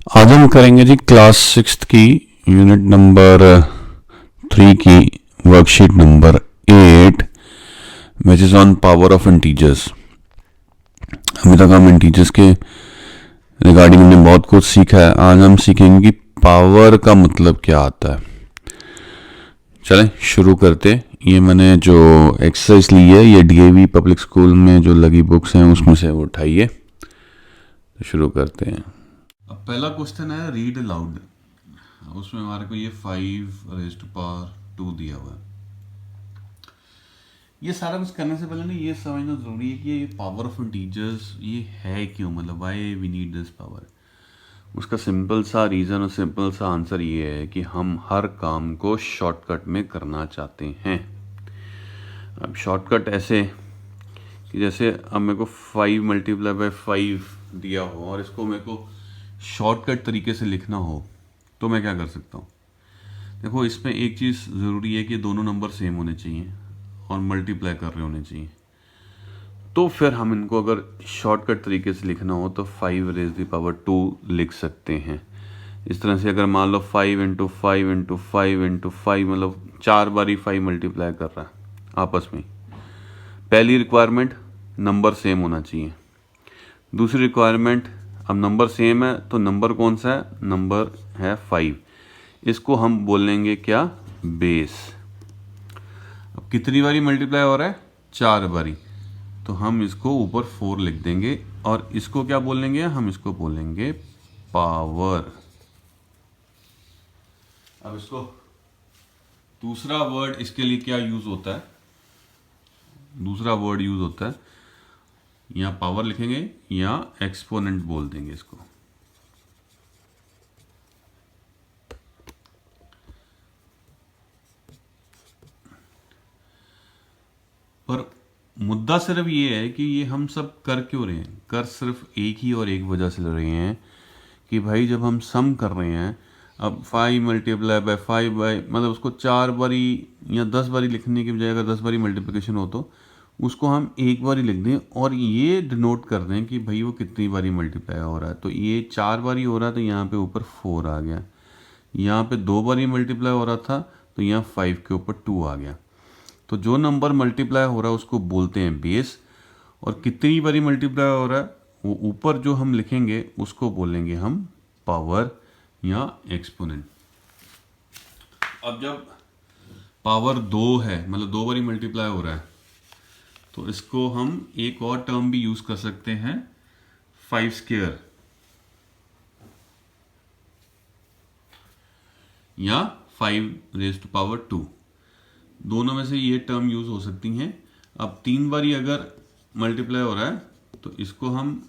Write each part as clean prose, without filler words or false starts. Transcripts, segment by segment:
आज हम करेंगे जी क्लास 6 की यूनिट नंबर 3 की worksheet number 8 which is on power of integers. अभी तक हम इंटीजर्स के रिगार्डिंग हमने बहुत कुछ सीखा है। आज हम सीखेंगे कि पावर का मतलब क्या आता है। चलें शुरू करते। ये मैंने जो एक्सरसाइज ली है ये डीएवी पब्लिक स्कूल में जो लगी बुक्स हैं उसमें से वो उठाई है। तो शुरू करते हैं। अब पहला क्वेश्चन है रीड अलाउड। उसमें हमारे को ये 5⁻² दिया हुआ है। ये सारा कुछ करने से पहले ना ये समझना जरूरी है कि ये पावर ऑफ इंटीजर्स ये है क्यों, मतलब why we need this power. उसका सिंपल सा रीज़न और सिंपल सा आंसर ये है कि हम हर काम को शॉर्टकट में करना चाहते हैं। अब शॉर्टकट ऐसे कि जैसे अब मेरे को 5 × 5 दिया हो और इसको मेरे को शॉर्टकट तरीके से लिखना हो तो मैं क्या कर सकता हूँ। देखो इसमें एक चीज़ ज़रूरी है कि दोनों नंबर सेम होने चाहिए और मल्टीप्लाई कर रहे होने चाहिए। तो फिर हम इनको अगर शॉर्टकट तरीके से लिखना हो तो 5⁻² लिख सकते हैं। इस तरह से अगर मान लो 5 × 5 × 5 × 5 मतलब 4 बारी 5 मल्टीप्लाई कर रहा है आपस में। पहली रिक्वायरमेंट नंबर सेम होना चाहिए। दूसरी रिक्वायरमेंट अब नंबर सेम है तो नंबर कौन सा है, नंबर है 5। इसको हम बोलेंगे क्या, बेस। अब कितनी बारी मल्टीप्लाई हो रहा है, 4 बारी, तो हम इसको ऊपर 4 लिख देंगे और इसको क्या बोलेंगे, हम इसको बोलेंगे पावर। अब इसको दूसरा वर्ड इसके लिए क्या यूज होता है, दूसरा वर्ड यूज होता है या पावर लिखेंगे या एक्सपोनेंट बोल देंगे इसको। पर मुद्दा सिर्फ ये है कि ये हम सब कर क्यों रहे हैं, कर सिर्फ एक ही और एक वजह से रहे हैं कि भाई जब हम सम कर रहे हैं, अब 5 × 5 मतलब उसको 4 बारी या 10 बारी लिखने की बजाय अगर 10 बारी मल्टीप्लिकेशन हो तो उसको हम एक बार ही लिख दें और ये डिनोट कर दें कि भाई वो कितनी बारी मल्टीप्लाई हो रहा है। तो ये 4 बारी हो रहा है तो यहाँ पे ऊपर 4 आ गया, यहाँ पे 2 बारी मल्टीप्लाई हो रहा था तो यहाँ 5 के ऊपर 2 आ गया। तो जो नंबर मल्टीप्लाई हो रहा है उसको बोलते हैं बेस, और कितनी बारी मल्टीप्लाई हो रहा है वो ऊपर जो हम लिखेंगे उसको बोलेंगे हम पावर या एक्सपोनेंट। अब जब पावर 2 है मतलब 2 बारी मल्टीप्लाई हो रहा है तो इसको हम एक और टर्म भी यूज कर सकते हैं, 5² या 5⁻²। दोनों में से ये टर्म यूज हो सकती हैं। अब 3 बारी अगर मल्टीप्लाई हो रहा है तो इसको हम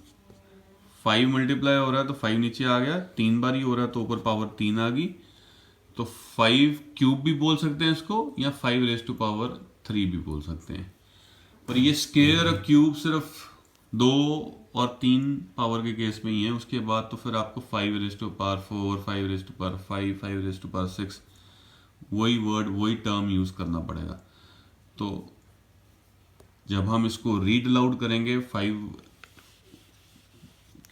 5 मल्टीप्लाई हो रहा है तो 5 नीचे आ गया, 3 बारी हो रहा है तो ऊपर पावर 3 आ गई, तो 5³ भी बोल सकते हैं इसको या 5⁻³ भी बोल सकते हैं। पर ये स्क्वायर और क्यूब सिर्फ 2 और 3 पावर के केस में ही है। उसके बाद तो फिर आपको 5⁻⁴, 5⁻⁵, 5⁻�6 वही वर्ड वही टर्म यूज करना पड़ेगा। तो जब हम इसको रीड अलाउड करेंगे 5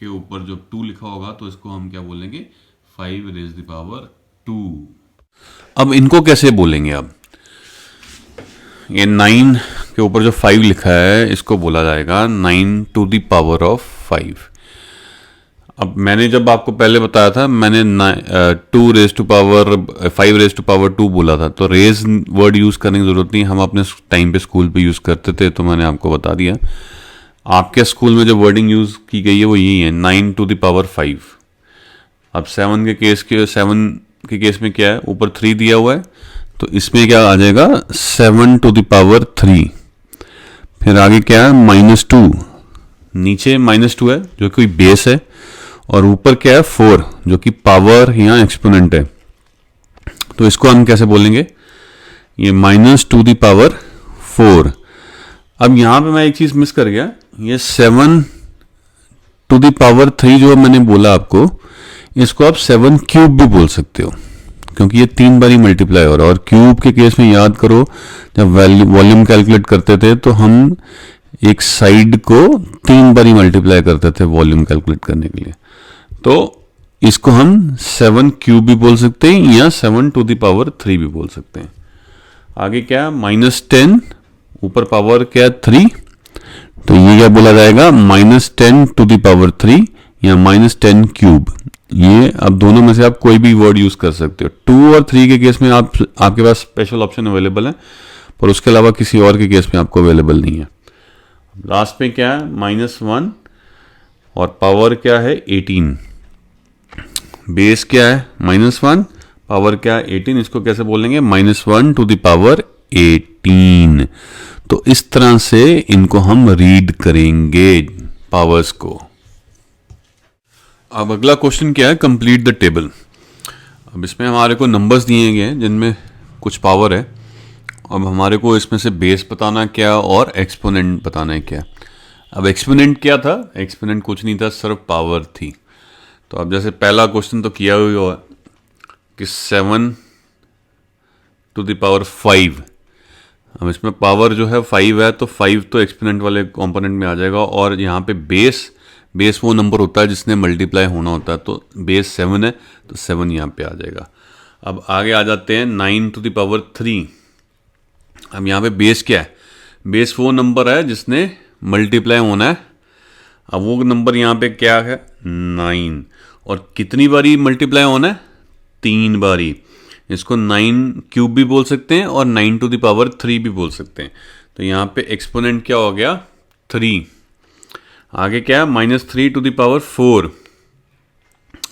के ऊपर जो 2 लिखा होगा तो इसको हम क्या बोलेंगे, 5⁻²। अब इनको कैसे बोलेंगे, अब ये 9 के ऊपर जो 5 लिखा है इसको बोला जाएगा 9⁻⁵। अब मैंने जब आपको पहले बताया था मैंने 5⁻² बोला था, तो रेज वर्ड यूज करने की जरूरत नहीं, हम अपने टाइम पे स्कूल पे यूज करते थे तो मैंने आपको बता दिया। आपके स्कूल में जो वर्डिंग यूज की गई है वो यही है 9⁻⁵। अब 7 के केस में क्या है, ऊपर 3 दिया हुआ है तो इसमें क्या आ जाएगा 7⁻3। फिर आगे क्या है -2, नीचे -2 है जो कि बेस है और ऊपर क्या है 4 जो कि पावर या एक्सपोनेंट है। तो इसको हम कैसे बोलेंगे, ये -2⁴। अब यहां पे मैं एक चीज मिस कर गया, ये 7⁻3 जो मैंने बोला आपको, इसको आप 7³ भी बोल सकते हो क्योंकि ये 3 बारी मल्टीप्लाई हो रहा है। और क्यूब के केस में याद करो जब वॉल्यूम कैलकुलेट करते थे तो हम एक साइड को 3 बारी मल्टीप्लाई करते थे वॉल्यूम कैलकुलेट करने के लिए। तो इसको हम 7 क्यूब भी बोल सकते हैं या 7 टू द पावर 3 भी बोल सकते हैं। आगे क्या है, -10, ऊपर पावर क्या है 3, तो ये क्या बोला जाएगा, -10 टू द पावर 3 या -10 क्यूब। ये अब दोनों में से आप कोई भी वर्ड यूज कर सकते हो। 2 और 3 के केस में आपके पास स्पेशल ऑप्शन अवेलेबल है, पर उसके अलावा किसी और के केस में आपको अवेलेबल नहीं है। लास्ट में क्या है, -1 और पावर क्या है 18, बेस क्या है -1, पावर क्या है 18, इसको कैसे बोलेंगे, -1 टू द पावर 18। तो इस तरह से इनको हम रीड करेंगे पावर्स को। अब अगला क्वेश्चन क्या है, कंप्लीट द टेबल। अब इसमें हमारे को नंबर्स दिए गए हैं जिनमें कुछ पावर है। अब हमारे को इसमें से बेस बताना क्या और एक्सपोनेंट बताना है क्या। अब एक्सपोनेंट क्या था, एक्सपोनेंट कुछ नहीं था, सिर्फ पावर थी। तो अब जैसे पहला क्वेश्चन तो किया हुआ कि 7 टू द पावर 5। अब इसमें पावर जो है 5 है, तो 5 तो एक्सपोनेंट वाले कंपोनेंट में आ जाएगा। और यहाँ पे बेस वो नंबर होता है जिसने मल्टीप्लाई होना होता है, तो बेस 7 है तो 7 यहाँ पे आ जाएगा। अब आगे आ जाते हैं 9 टू द पावर 3। अब यहाँ पे बेस क्या है, बेस वो नंबर है जिसने मल्टीप्लाई होना है। अब वो नंबर यहाँ पे क्या है 9, और कितनी बारी मल्टीप्लाई होना है, 3 बारी। इसको 9 क्यूब भी बोल सकते हैं और 9 टू द पावर 3 भी बोल सकते हैं। तो यहाँ पे एक्सपोनेंट क्या हो गया 3। आगे क्या है, -3 टू द पावर 4।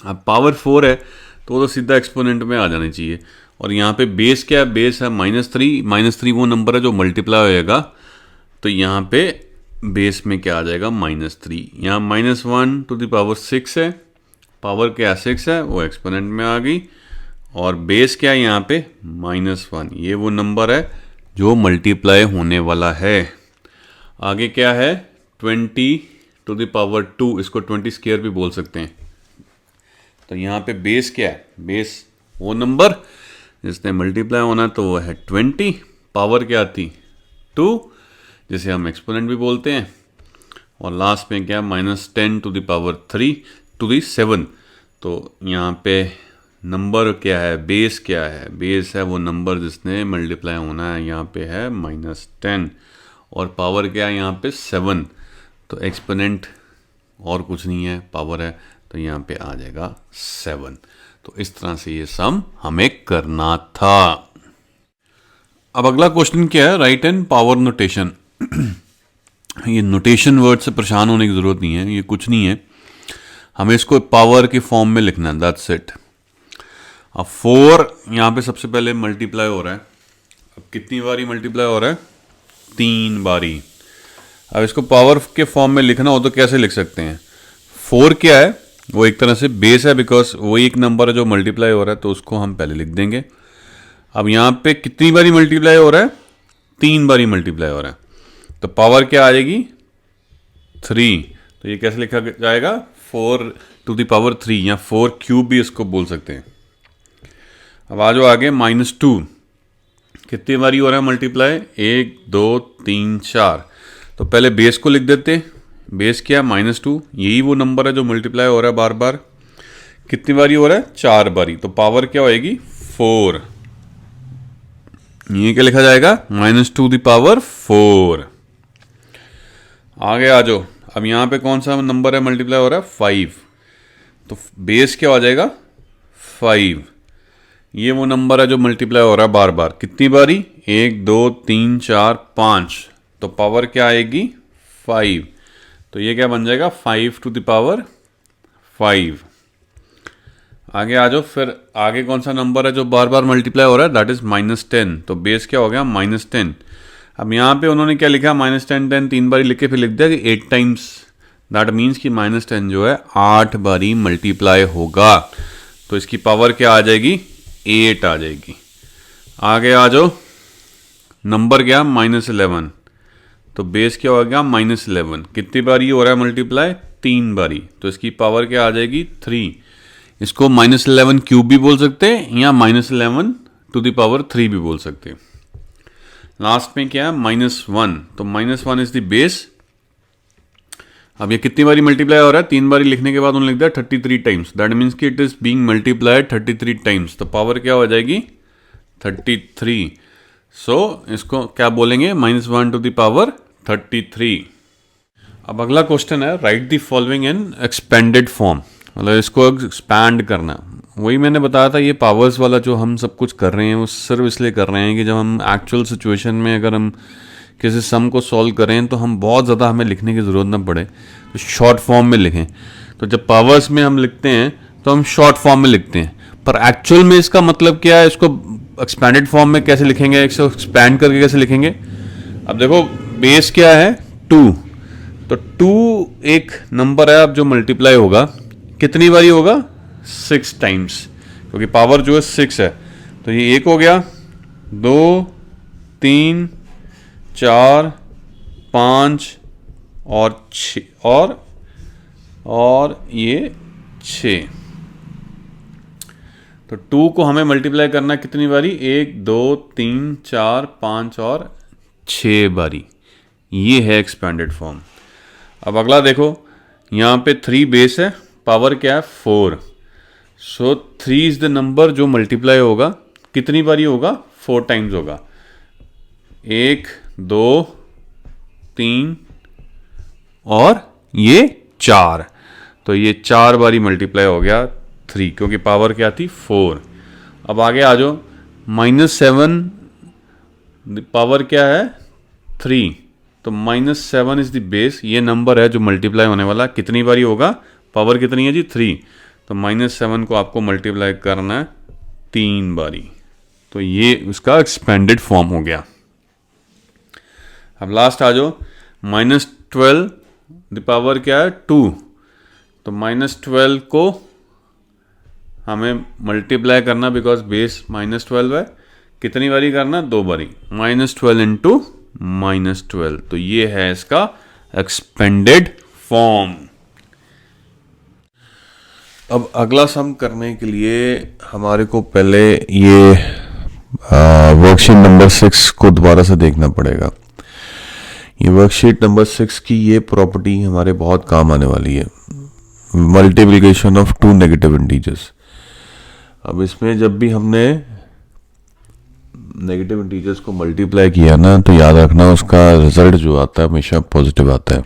अब पावर 4 है तो वो तो सीधा एक्सपोनेंट में आ जाना चाहिए। और यहाँ पे बेस क्या है, बेस है -3 वो नंबर है जो मल्टीप्लाई होएगा। तो यहाँ पे बेस में क्या आ जाएगा, -3। यहाँ -1 टू द पावर 6 है, पावर क्या 6 है, वो एक्सपोनेंट में आ गई। और बेस क्या है यहाँ पे -1, ये वो नंबर है जो मल्टीप्लाई होने वाला है। आगे क्या है 20 टू द पावर 2, इसको 20 स्क्वायर भी बोल सकते हैं। तो यहाँ पे बेस क्या है, बेस वो नंबर जिसने मल्टीप्लाई होना तो वो है 20, पावर क्या थी 2, जिसे हम एक्सपोनेंट भी बोलते हैं। और लास्ट में क्या -10 to the power 3 to the 7। तो यहाँ पे नंबर क्या है, बेस क्या है, बेस है वो नंबर जिसने मल्टीप्लाई होना है, यहाँ पे है -10। और पावर क्या है यहाँ पे 7, तो एक्सपोनेंट और कुछ नहीं है, पावर है, तो यहाँ पे आ जाएगा 7। तो इस तरह से ये सम हमें करना था। अब अगला क्वेश्चन क्या है, राइट एन पावर नोटेशन। ये नोटेशन वर्ड से परेशान होने की जरूरत नहीं है, ये कुछ नहीं है, हमें इसको पावर के फॉर्म में लिखना है, दैट्स इट। अब 4 यहाँ पे सबसे पहले मल्टीप्लाई हो रहा है। अब कितनी बारी मल्टीप्लाई हो रहा है, 3 बारी। अब इसको पावर के फॉर्म में लिखना हो तो कैसे लिख सकते हैं, 4 क्या है, वो एक तरह से बेस है, बिकॉज वो एक नंबर है जो मल्टीप्लाई हो रहा है, तो उसको हम पहले लिख देंगे। अब यहाँ पे कितनी बारी मल्टीप्लाई हो रहा है, 3 बारी मल्टीप्लाई हो रहा है, तो पावर क्या आ जाएगी 3। तो ये कैसे लिखा जाएगा, 4 टू द पावर 3 या 4 क्यूब भी इसको बोल सकते हैं। अब आ जाओ आगे, -2 कितनी बारी हो रहा है मल्टीप्लाई, 1 2 3 4। तो पहले बेस को लिख देते, बेस क्या -2, यही वो नंबर है जो मल्टीप्लाई हो रहा है बार बार। कितनी बारी हो रहा है, 4 बारी, तो पावर क्या होएगी 4। ये क्या लिखा जाएगा, -2 द पावर 4। आगे आ जाओ, अब यहाँ पे कौन सा नंबर है मल्टीप्लाई हो रहा है, 5, तो बेस क्या हो जाएगा 5। ये वो नंबर है जो मल्टीप्लाई हो रहा है बार बार, कितनी बारी, 1 2 3 4 5, तो पावर क्या आएगी 5। तो ये क्या बन जाएगा 5 टू द पावर 5। आगे आ जाओ, फिर आगे कौन सा नंबर है जो बार बार मल्टीप्लाई हो रहा है, दैट इज -10, तो बेस क्या हो गया -10। अब यहाँ पे उन्होंने क्या लिखा, -10 10 3 बारी लिख के फिर लिख दिया कि 8 टाइम्स, दैट मीन्स कि -10 जो है 8 बारी मल्टीप्लाई होगा। तो इसकी पावर क्या आ जाएगी 8 आ जाएगी। आगे आ जाओ, नंबर क्या -11, तो बेस क्या हो गया -11, कितनी बारी हो रहा है मल्टीप्लाई, 3 बारी, तो इसकी पावर क्या आ जाएगी 3। इसको -11 क्यूब भी बोल सकते हैं या -11 टू द पावर 3 भी बोल सकते हैं। लास्ट में क्या है -1, तो -1 इज द बेस। अब ये कितनी बारी मल्टीप्लाई हो रहा है, 3 बारी लिखने के बाद उन्होंने लिख दिया 33 टाइम्स, दैट मीन्स कि it is being multiplied 33 times, तो पावर क्या हो जाएगी 33। सो इसको क्या बोलेंगे, -1 टू द पावर 33। अब अगला क्वेश्चन है, right the following in expanded form, मतलब इसको एक्सपैंड करना। वही मैंने बताया था, ये पावर्स वाला जो हम सब कुछ कर रहे हैं वो सिर्फ इसलिए कर रहे हैं कि जब हम एक्चुअल सिचुएशन में अगर हम किसी सम को सॉल्व करें तो हम बहुत ज़्यादा हमें लिखने की ज़रूरत ना पड़े, तो शॉर्ट फॉर्म में लिखें। तो जब पावर्स में हम लिखते हैं तो हम शॉर्ट फॉर्म में लिखते हैं, पर एक्चुअल में इसका मतलब क्या है, इसको एक्सपैंडेड फॉर्म में कैसे लिखेंगे, इसको एक्सपैंड करके कैसे लिखेंगे। अब देखो बेस क्या है 2, तो 2 एक नंबर है अब जो मल्टीप्लाई होगा कितनी बारी होगा 6 टाइम्स, क्योंकि पावर जो है 6 है। तो ये 1 हो गया, 2 3 4 5 और 6 और ये 6। तो 2 को हमें मल्टीप्लाई करना कितनी बारी, 1 2 3 4 5 और 6 बारी। ये है एक्सपैंडेड फॉर्म। अब अगला देखो, यहाँ पे 3 बेस है, पावर क्या है 4। सो 3 इज द नंबर जो मल्टीप्लाई होगा कितनी बारी होगा, 4 टाइम्स होगा। 1 2 3 और ये 4, तो ये 4 बारी मल्टीप्लाई हो गया 3, क्योंकि पावर क्या थी 4। अब आगे आ जाओ, -7 पावर क्या है 3, तो -7 इज द बेस, ये नंबर है जो मल्टीप्लाई होने वाला, कितनी बारी होगा, पावर कितनी है जी 3, तो -7 को आपको मल्टीप्लाई करना है 3 बारी। तो ये उसका एक्सपेंडेड फॉर्म हो गया। अब लास्ट आ जाओ, -12 द पावर क्या है 2, तो -12 को हमें मल्टीप्लाई करना, बिकॉज बेस -12 है, कितनी बारी करना, 2 बारी, -12 इंटू -12, तो ये है इसका एक्सपेंडेड फॉर्म। अब अगला सम करने के लिए हमारे को पहले ये वर्कशीट नंबर 6 को दोबारा से देखना पड़ेगा। ये वर्कशीट नंबर 6 की ये प्रॉपर्टी हमारे बहुत काम आने वाली है, मल्टीप्लिकेशन ऑफ 2 नेगेटिव इंटीजर्स। अब इसमें जब भी हमने नेगेटिव इंटीजर्स को मल्टीप्लाई किया ना, तो याद रखना उसका रिजल्ट जो आता है हमेशा पॉजिटिव आता है,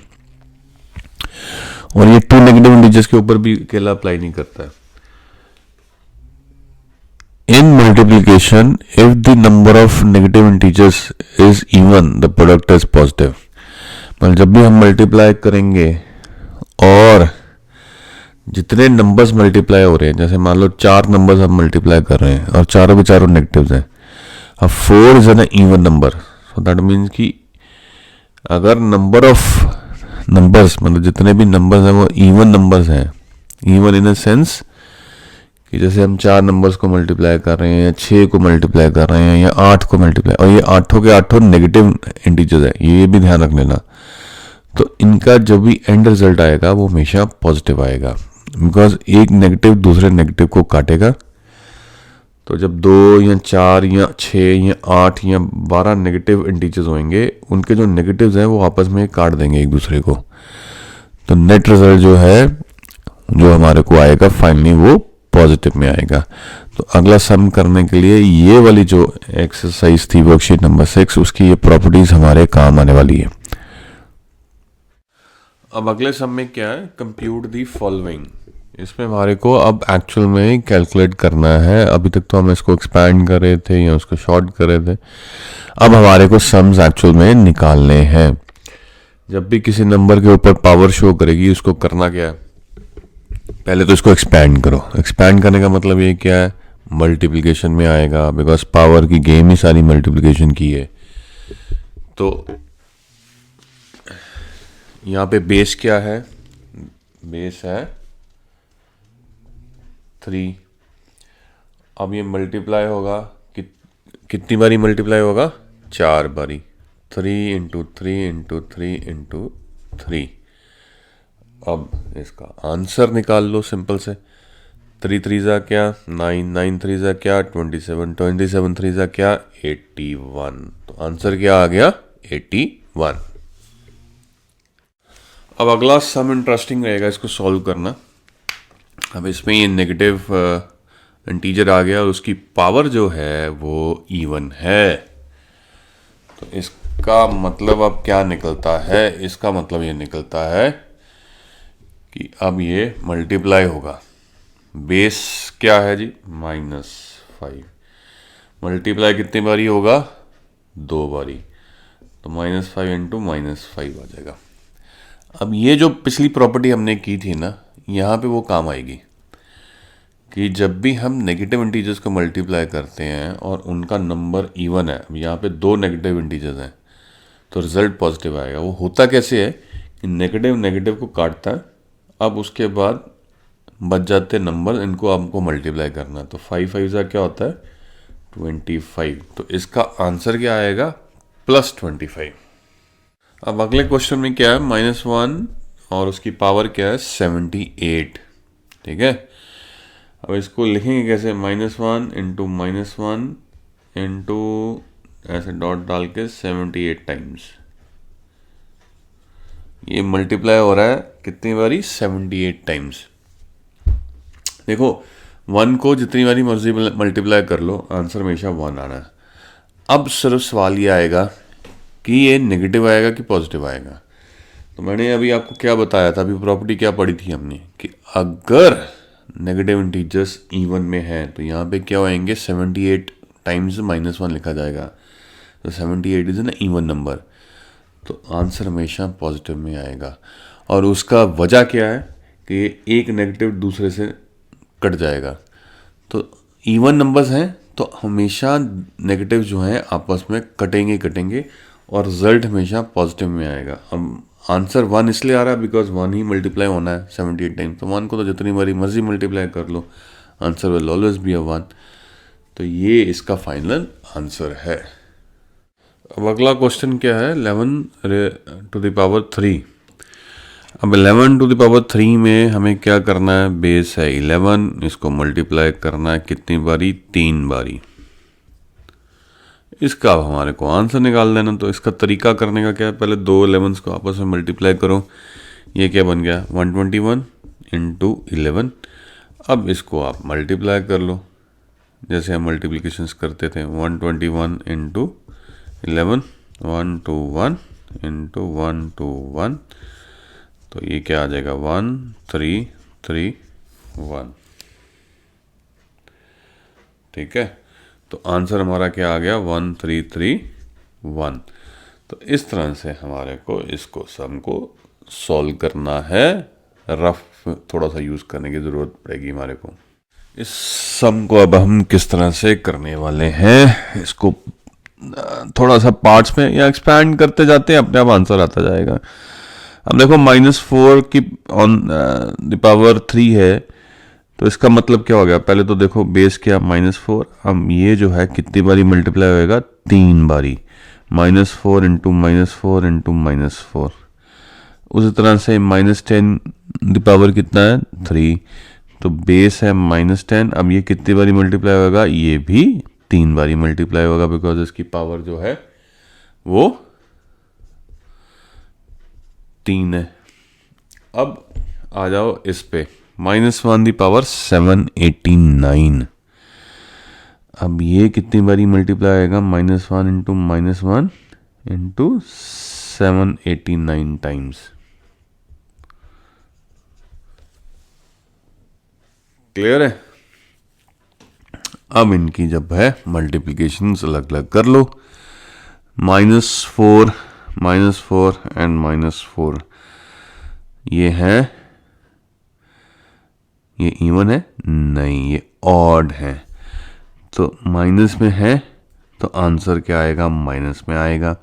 और ये 2 नेगेटिव इंटीजर्स के ऊपर भी अकेला अप्लाई नहीं करता है। इन multiplication if the number of negative integers is even the product is positive, मतलब जब भी हम मल्टीप्लाई करेंगे और जितने नंबर्स मल्टीप्लाई हो रहे हैं, जैसे मान लो 4 नंबर्स हम मल्टीप्लाई कर रहे हैं और चारों के चारों नेगेटिव्स हैं, अब 4 is an even number, so that means कि अगर नंबर ऑफ नंबर्स मतलब जितने भी नंबर्स हैं वो इवन नंबर्स हैं, इवन इन अ सेंस कि जैसे हम 4 नंबर्स को मल्टीप्लाई कर रहे हैं या 6 को मल्टीप्लाई कर रहे हैं या 8 को मल्टीप्लाई, और ये 8 के 8 नेगेटिव इंटीजर्स है, ये भी ध्यान रख लेना। तो इनका जो भी एंड रिजल्ट आएगा वो हमेशा पॉजिटिव आएगा, बिकॉज एक नेगेटिव दूसरे नेगेटिव को काटेगा। तो जब 2 या 4 या 6 या 8 या 12 नेगेटिव इंटीजर्स होंगे, उनके जो नेगेटिव्स हैं वो आपस में काट देंगे एक दूसरे को, तो नेट रिजल्ट जो है जो हमारे को आएगा फाइनली वो पॉजिटिव में आएगा। तो अगला सम करने के लिए ये वाली जो एक्सरसाइज थी वर्कशीट नंबर 6, उसकी ये प्रॉपर्टीज हमारे काम आने वाली है। अब अगले सम में क्या है, कंप्यूट दी फॉलोइंग। इसमें हमारे को अब एक्चुअल में कैलकुलेट करना है। अभी तक तो हम इसको एक्सपैंड कर रहे थे या उसको शॉर्ट कर रहे थे, अब हमारे को सम्स एक्चुअल में निकालने हैं। जब भी किसी नंबर के ऊपर पावर शो करेगी उसको करना क्या है, पहले तो इसको एक्सपैंड करो। एक्सपैंड करने का मतलब ये क्या है, मल्टीप्लिकेशन में आएगा, बिकॉज पावर की गेम ही सारी मल्टीप्लिकेशन की है। तो यहाँ पे बेस क्या है, बेस है 3। अब ये मल्टीप्लाई होगा कितनी बारी मल्टीप्लाई होगा, 4 बारी, 3 इंटू 3 इंटू 3 इंटू 3। अब इसका आंसर निकाल लो सिंपल से, 3 3 जा क्या 9, 9 3 जा क्या 27, 27 3 जा क्या 81। तो आंसर क्या आ गया 81। अब अगला सम इंटरेस्टिंग रहेगा इसको सॉल्व करना। अब इसमें ये नेगेटिव इंटीजर आ गया और उसकी पावर जो है वो इवन है। तो इसका मतलब अब क्या निकलता है, इसका मतलब ये निकलता है कि अब ये मल्टीप्लाई होगा। बेस क्या है जी, -5। मल्टीप्लाई कितनी बारी होगा, 2 बारी। तो -5 इंटू -5 आ जाएगा। अब ये जो पिछली प्रॉपर्टी हमने की थी ना, यहाँ पे वो काम आएगी कि जब भी हम नेगेटिव इंटीजर्स को मल्टीप्लाई करते हैं और उनका नंबर इवन है, अब यहाँ पे 2 नेगेटिव इंटीजर्स हैं तो रिजल्ट पॉजिटिव आएगा। वो होता कैसे है कि नेगेटिव नेगेटिव को काटता है, अब उसके बाद बच जाते नंबर, इनको आपको मल्टीप्लाई करना है। तो 5 5 क्या होता है, 25। तो इसका आंसर क्या आएगा, +25। अब अगले क्वेश्चन में क्या है, -1 और उसकी पावर क्या है, 78। ठीक है, अब इसको लिखेंगे कैसे, -1 इंटू -1 इंटू ऐसे डॉट डाल के 78 टाइम्स। ये मल्टीप्लाई हो रहा है कितनी बारी, 78 टाइम्स। देखो 1 को जितनी बारी मर्जी मल्टीप्लाई कर लो, आंसर हमेशा 1 आना है। अब सिर्फ सवाल ये आएगा कि ये नेगेटिव आएगा कि पॉजिटिव आएगा। तो मैंने अभी आपको क्या बताया था, अभी प्रॉपर्टी क्या पढ़ी थी हमने, कि अगर नेगेटिव इंटीजर्स इवन में है तो यहाँ पे क्या आएंगे, 78 टाइम्स -1 लिखा जाएगा। तो 78 इज एन इवन नंबर, तो आंसर हमेशा पॉजिटिव में आएगा। और उसका वजह क्या है कि एक नेगेटिव दूसरे से कट जाएगा। तो इवन नंबर्स हैं तो हमेशा नेगेटिव जो हैं आपस में कटेंगे और रिजल्ट हमेशा पॉजिटिव में आएगा। अब आंसर 1 इसलिए आ रहा है बिकॉज 1 ही मल्टीप्लाई होना है 78 टाइम। तो 1 को तो जितनी बारी मर्जी मल्टीप्लाई कर लो, answer will always be a 1। तो ये इसका फाइनल आंसर है। अब अगला क्वेश्चन क्या है, 11⁻³ अब 11⁻³ में हमें क्या करना है, बेस है 11, इसको मल्टीप्लाई करना है कितनी बारी, 3 बारी। इसका अब हमारे को आंसर निकाल देना। तो इसका तरीका करने का क्या है, पहले 2 11s को आपस में मल्टीप्लाई करो। ये क्या बन गया, 121 इंटू 11। अब इसको आप मल्टीप्लाई कर लो जैसे हम मल्टीप्लिकेशंस करते थे, 121 इंटू 11, 121 इंटू 121। तो ये क्या आ जाएगा, 1331। ठीक है, तो आंसर हमारा क्या आ गया, 1331। तो इस तरह से हमारे को इसको सम को सॉल्व करना है। रफ थोड़ा सा यूज़ करने की ज़रूरत पड़ेगी हमारे को। इस सम को अब हम किस तरह से करने वाले हैं, इसको थोड़ा सा पार्ट्स में या एक्सपैंड करते जाते हैं, अपने आप आंसर आता जाएगा। अब देखो -4 की ऑन द पावर 3 है, तो इसका मतलब क्या हो गया, पहले तो देखो बेस क्या, -4। अब ये जो है कितनी बारी मल्टीप्लाई होएगा, 3 बारी। -4 इंटू -4 इंटू -4। उसी तरह से -10 द पावर कितना है, 3। तो बेस है -10। अब ये कितनी बारी मल्टीप्लाई होगा, ये भी 3 बारी मल्टीप्लाई होगा बिकॉज इसकी पावर जो है वो 3 है। अब आ जाओ इस पे, -1⁻789। अब ये कितनी बारी मल्टीप्लाई आएगा, -1 इंटू -1 इंटू 789 टाइम्स। क्लियर है। अब इनकी जब है मल्टीप्लिकेशन अलग अलग कर लो, -4 एंड -4 ये है, ये इवन है नहीं, ये ऑड है। तो माइनस में है तो आंसर क्या आएगा, माइनस में आएगा।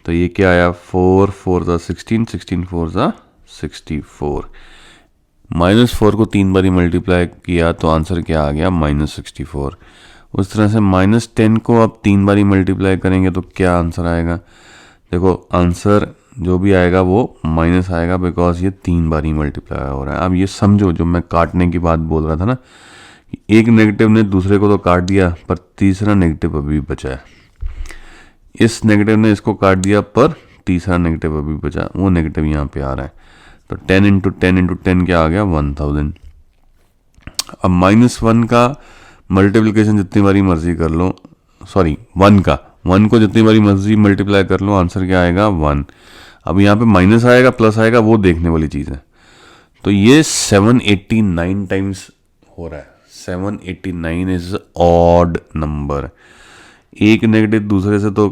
तो ये क्या आया, 4 4 ज़ा 16, 16 4 ज़ा 64। -4 को 3 बारी मल्टीप्लाई किया तो आंसर क्या आ गया, -64। उस तरह से -10 को आप 3 बारी मल्टीप्लाई करेंगे तो क्या आंसर आएगा, देखो आंसर जो भी आएगा वो माइनस आएगा बिकॉज ये 3 बारी मल्टीप्लाई हो रहा है। अब ये समझो जो मैं काटने की बात बोल रहा था ना, एक नेगेटिव ने दूसरे को तो काट दिया पर तीसरा नेगेटिव अभी बचा है। इस नेगेटिव ने इसको काट दिया पर तीसरा नेगेटिव अभी बचा, वो नेगेटिव यहाँ पे आ रहा है। तो 10 इंटू 10 इंटू 10 क्या आ गया 1000। अब -1 का मल्टीप्लिकेशन जितनी बारी मर्जी कर लो, सॉरी 1 को जितनी बारी मर्जी मल्टीप्लाई कर लो, आंसर क्या आएगा 1। अब यहाँ पे माइनस आएगा प्लस आएगा, वो देखने वाली चीज़ है। तो ये 789 टाइम्स हो रहा है। 789 इज ऑड नंबर। एक नेगेटिव दूसरे से तो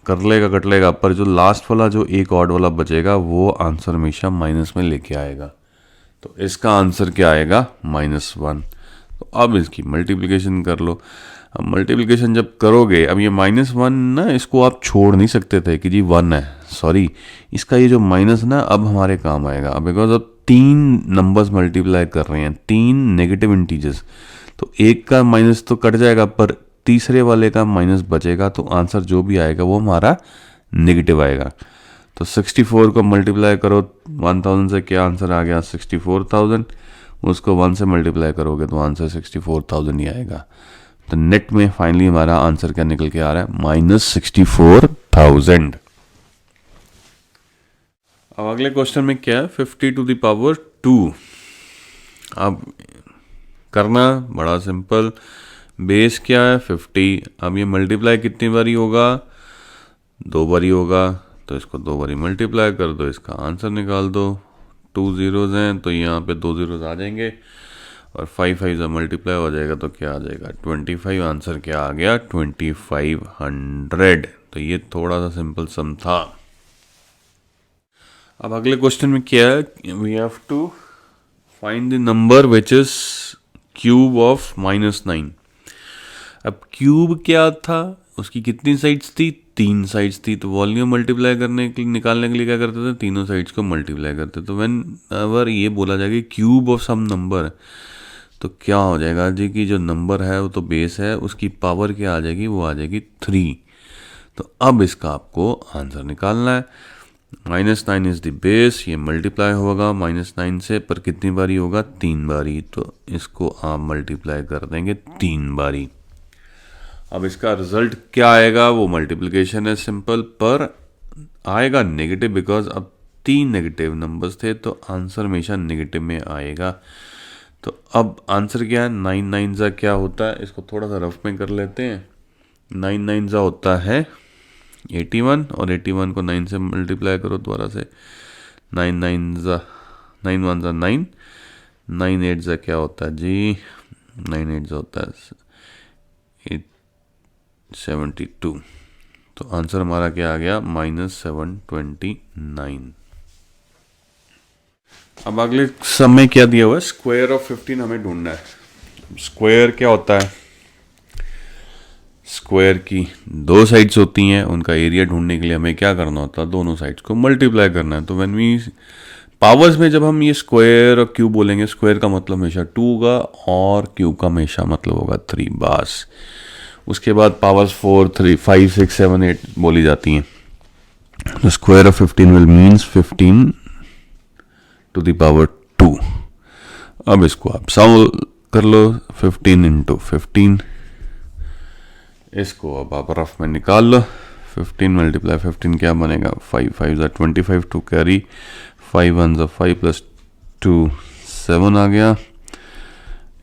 कर लेगा, कट लेगा, पर जो लास्ट वाला जो एक ऑड वाला बचेगा वो आंसर हमेशा माइनस में लेके आएगा। तो इसका आंसर क्या आएगा -1। तो अब इसकी मल्टीप्लिकेशन कर लो। अब मल्टीप्लिकेशन जब करोगे, अब ये -1 ना, इसको आप छोड़ नहीं सकते थे कि जी 1 है, सॉरी, इसका ये जो माइनस ना अब हमारे काम आएगा, बिकॉज अब 3 नंबर्स मल्टीप्लाई कर रहे हैं, 3 नेगेटिव इंटीजर्स। तो एक का माइनस तो कट जाएगा, पर तीसरे वाले का माइनस बचेगा, तो आंसर जो भी आएगा वो हमारा नेगेटिव आएगा। तो 64 को मल्टीप्लाई करो 1000 से, क्या आंसर आ गया 64,000। उसको 1 से मल्टीप्लाई करोगे तो आंसर 64,000 ही आएगा। तो नेट में फाइनली हमारा आंसर क्या निकल के आ रहा है -64,000। अब अगले क्वेश्चन में क्या है 50 टू द पावर 2। अब करना बड़ा सिंपल, बेस क्या है 50। अब ये मल्टीप्लाई कितनी बारी होगा, 2 बारी होगा, तो इसको 2 बारी मल्टीप्लाई कर दो, इसका आंसर निकाल दो। 2 जीरोज हैं तो यहाँ पे 2 जीरोज आ जाएंगे, और 5 5 मल्टीप्लाई हो जाएगा तो क्या आ जाएगा 25। आंसर क्या आ गया 2500। तो ये थोड़ा सा सिंपल सम था। अब अगले क्वेश्चन में क्या है, we have to find the number which is cube of -9। अब क्यूब क्या था, उसकी कितनी साइड्स थी, 3 साइड्स थी। तो वॉल्यूम मल्टीप्लाई करने के लिए, निकालने के लिए क्या करते थे, तीनों साइड्स को मल्टीप्लाई करते। तो व्हेन एवर ये बोला जाएगा क्यूब ऑफ सम नंबर, तो क्या हो जाएगा जी कि जो नंबर है वो तो बेस है, उसकी पावर क्या आ जाएगी, वो आ जाएगी 3। तो अब इसका आपको आंसर निकालना है। -9 इज द बेस, ये मल्टीप्लाई होगा -9 से, पर कितनी बारी होगा 3 बारी। तो इसको आप मल्टीप्लाई कर देंगे 3 बारी। अब इसका रिजल्ट क्या आएगा, वो मल्टीप्लिकेशन है सिंपल, पर आएगा नेगेटिव, बिकॉज अब 3 नेगेटिव नंबर्स थे, तो आंसर हमेशा नेगेटिव में आएगा। तो अब आंसर क्या है, 9 9 ज़ा क्या होता है, इसको थोड़ा सा रफ में कर लेते हैं। 9 9 ज़ा होता है 81, और 81 को 9 से मल्टीप्लाई करो दोबारा से। 9 9 ज़ा 9 1 ज़ा 9, 9 8 ज़ा क्या होता है जी, 9 8 ज़ा होता है 72। तो आंसर हमारा क्या आ गया -729। अब अगले समय क्या दिया हुआ है, स्क्वायर ऑफ 15 हमें ढूंढना है। स्क्वायर क्या होता है, स्क्वायर की 2 साइड्स होती हैं, उनका एरिया ढूंढने के लिए हमें क्या करना होता है, दोनों साइड्स को मल्टीप्लाई करना है। तो व्हेन वी पावर्स में जब हम ये स्क्वायर और क्यूब बोलेंगे, स्क्वायर का मतलब हमेशा 2 होगा, और क्यूब का हमेशा मतलब होगा 3 बस। उसके बाद पावर्स 4 3 5 6 7 8 बोली जाती हैं। तो square of 15 will means 15 to the power 2। अब इसको आप सॉल्व कर लो, 15 इंटू 15। इसको अब आप रफ में निकाल लो। 15 मल्टीप्लाई 15 क्या बनेगा, 5 5 ज़ा 25 टू कैरी, 5 1 ज़ा 5 प्लस 2 7 आ गया,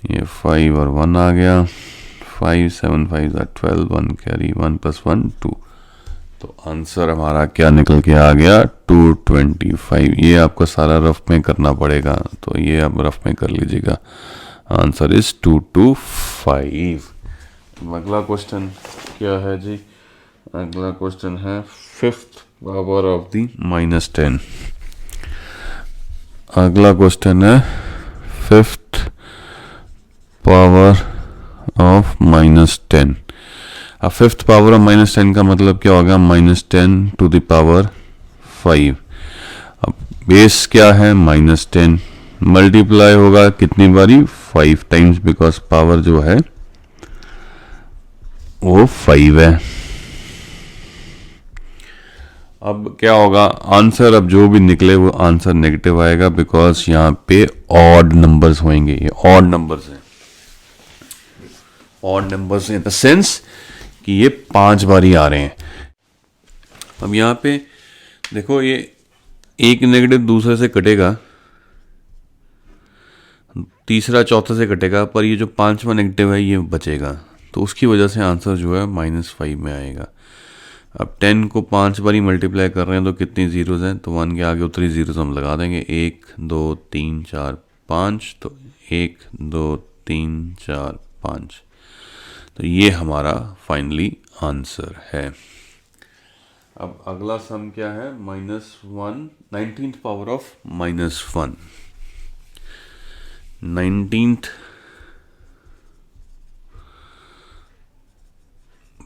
ये 5 और 1 आ गया, 5 7 5 ज़ा 12, 1 कैरी, 1 प्लस 1 2। तो आंसर हमारा क्या निकल के आ गया 225। ये आपको सारा रफ में करना पड़ेगा, तो ये आप रफ में कर लीजिएगा। Answer is 225। अगला क्वेश्चन क्या है जी, अगला क्वेश्चन है 5th पावर ऑफ द -10। अगला क्वेश्चन है 5th पावर ऑफ -10। अब 5th पावर ऑफ -10 का मतलब क्या होगा, -10 टू द पावर 5। अब बेस क्या है -10, मल्टीप्लाई होगा कितनी बारी 5 टाइम्स, बिकॉज पावर जो है वो 5 है। अब क्या होगा आंसर, अब जो भी निकले वो आंसर नेगेटिव आएगा, बिकॉज यहाँ पे ऑड नंबर्स होंगे। ये ऑड नंबर्स हैं, odd numbers in the sense कि ये 5 बारी आ रहे हैं। अब यहाँ पे देखो ये एक नेगेटिव दूसरे से कटेगा, तीसरा चौथे से कटेगा, पर ये जो पांचवा नेगेटिव है ये बचेगा, तो उसकी वजह से आंसर जो है -5 में आएगा। अब 10 को 5 बारी मल्टीप्लाई कर रहे हैं तो कितनी जीरोज हैं, तो 1 के आगे उतनी जीरोज हम लगा देंगे, 1 2 3 4 5, तो 1 2 3 4 5, तो ये हमारा फाइनली आंसर है। अब अगला सम क्या है, -1 19th power of -1, 19th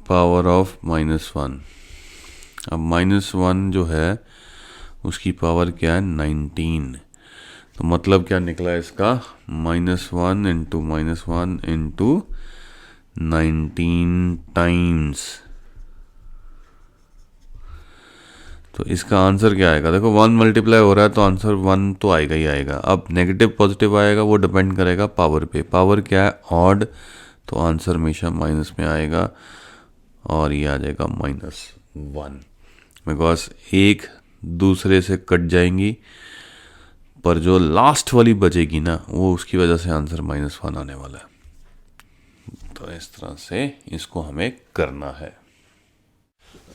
power of -1। अब -1 जो है उसकी पावर क्या है, 19, तो मतलब क्या निकला इसका, -1 इंटू -1 इंटू 19 टाइम्स, तो इसका आंसर क्या आएगा, देखो 1 मल्टीप्लाई हो रहा है तो आंसर 1 तो आएगा ही आएगा। अब नेगेटिव पॉजिटिव आएगा वो डिपेंड करेगा पावर पे, पावर क्या है ऑड, तो आंसर हमेशा माइनस में आएगा और ये आ जाएगा -1, बिकॉज एक दूसरे से कट जाएंगी, पर जो लास्ट वाली बचेगी ना वो उसकी वजह से आंसर -1 आने वाला है। तो इस तरह से इसको हमें करना है।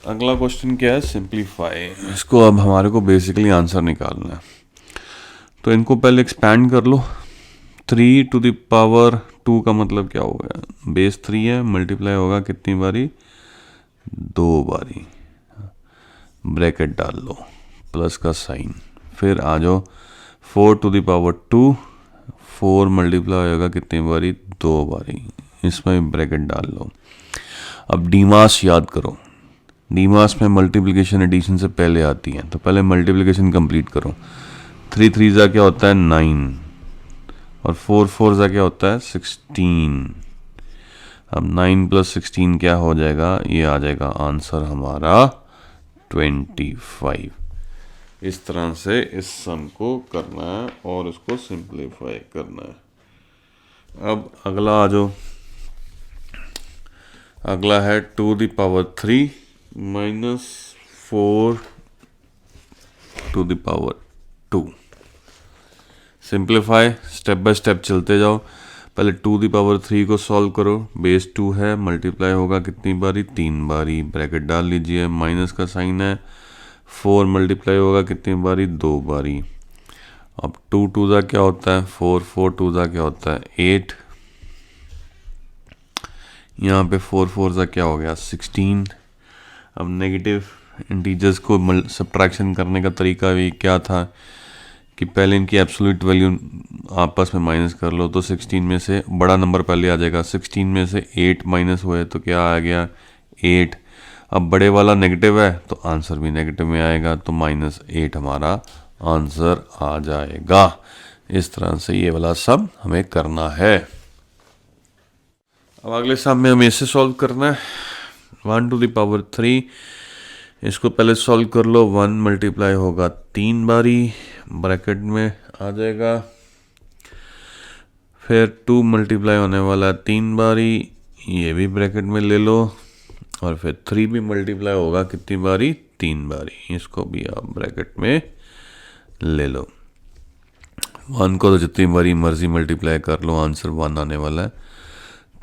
अगला क्वेश्चन क्या है, सिंप्लीफाई। इसको अब हमारे को बेसिकली आंसर निकालना है, तो इनको पहले एक्सपैंड कर लो। 3 टू द पावर 2 का मतलब क्या हो गया, बेस 3 है, मल्टीप्लाई होगा कितनी बारी, 2 बारी, ब्रैकेट डाल लो, प्लस का साइन, फिर आ जाओ 4 टू द पावर 2, 4 मल्टीप्लाई होगा कितनी बारी, 2 बारी, इसमें ब्रैकेट डाल लो। अब डीमास याद करो, डीमास में मल्टीप्लिकेशन एडिशन से पहले आती है, तो पहले मल्टीप्लिकेशन कंप्लीट करो। 3 3 जा क्या होता है 9, और 4 4 जा क्या होता है 16। अब 9 + 16 क्या हो जाएगा, ये आ जाएगा आंसर हमारा 25। इस तरह से इस सम को करना है और उसको सिंप्लीफाई करना है। अब अगला आ जाओ, अगला है 2 the power 3 -4 to the power 2। Simplify, step by step चलते जाओ। पहले 2 द पावर 3 को सॉल्व करो, बेस 2 है, मल्टीप्लाई होगा कितनी बारी, 3 बारी, ब्रैकेट डाल लीजिए, माइनस का साइन है, 4 मल्टीप्लाई होगा कितनी बारी, 2 बारी। अब 2 2 जा क्या होता है 4, 4 2 जा क्या होता है 8, यहाँ पे 4 4 जा क्या हो गया 16। अब नेगेटिव इंटीजर्स को सब्ट्रैक्शन करने का तरीका भी क्या था कि पहले इनकी एब्सोल्यूट वैल्यू आपस में माइनस कर लो, तो 16 में से बड़ा नंबर पहले आ जाएगा, 16 में से 8 माइनस हुए तो क्या आ गया 8। अब बड़े वाला नेगेटिव है तो आंसर भी नेगेटिव में आएगा, तो -8 हमारा आंसर आ जाएगा। इस तरह से ये वाला सब हमें करना है। अब अगले सम में हमें इसे सॉल्व करना है, 1 टू द पावर 3, इसको पहले सॉल्व कर लो। 1 मल्टीप्लाई होगा 3 बारी, ब्रैकेट में आ जाएगा, फिर 2 मल्टीप्लाई होने वाला 3 बारी, ये भी ब्रैकेट में ले लो, और फिर 3 भी मल्टीप्लाई होगा कितनी बारी, 3 बारी, इसको भी आप ब्रैकेट में ले लो। 1 को तो जितनी बारी मर्जी मल्टीप्लाई कर लो, आंसर 1 आने वाला है।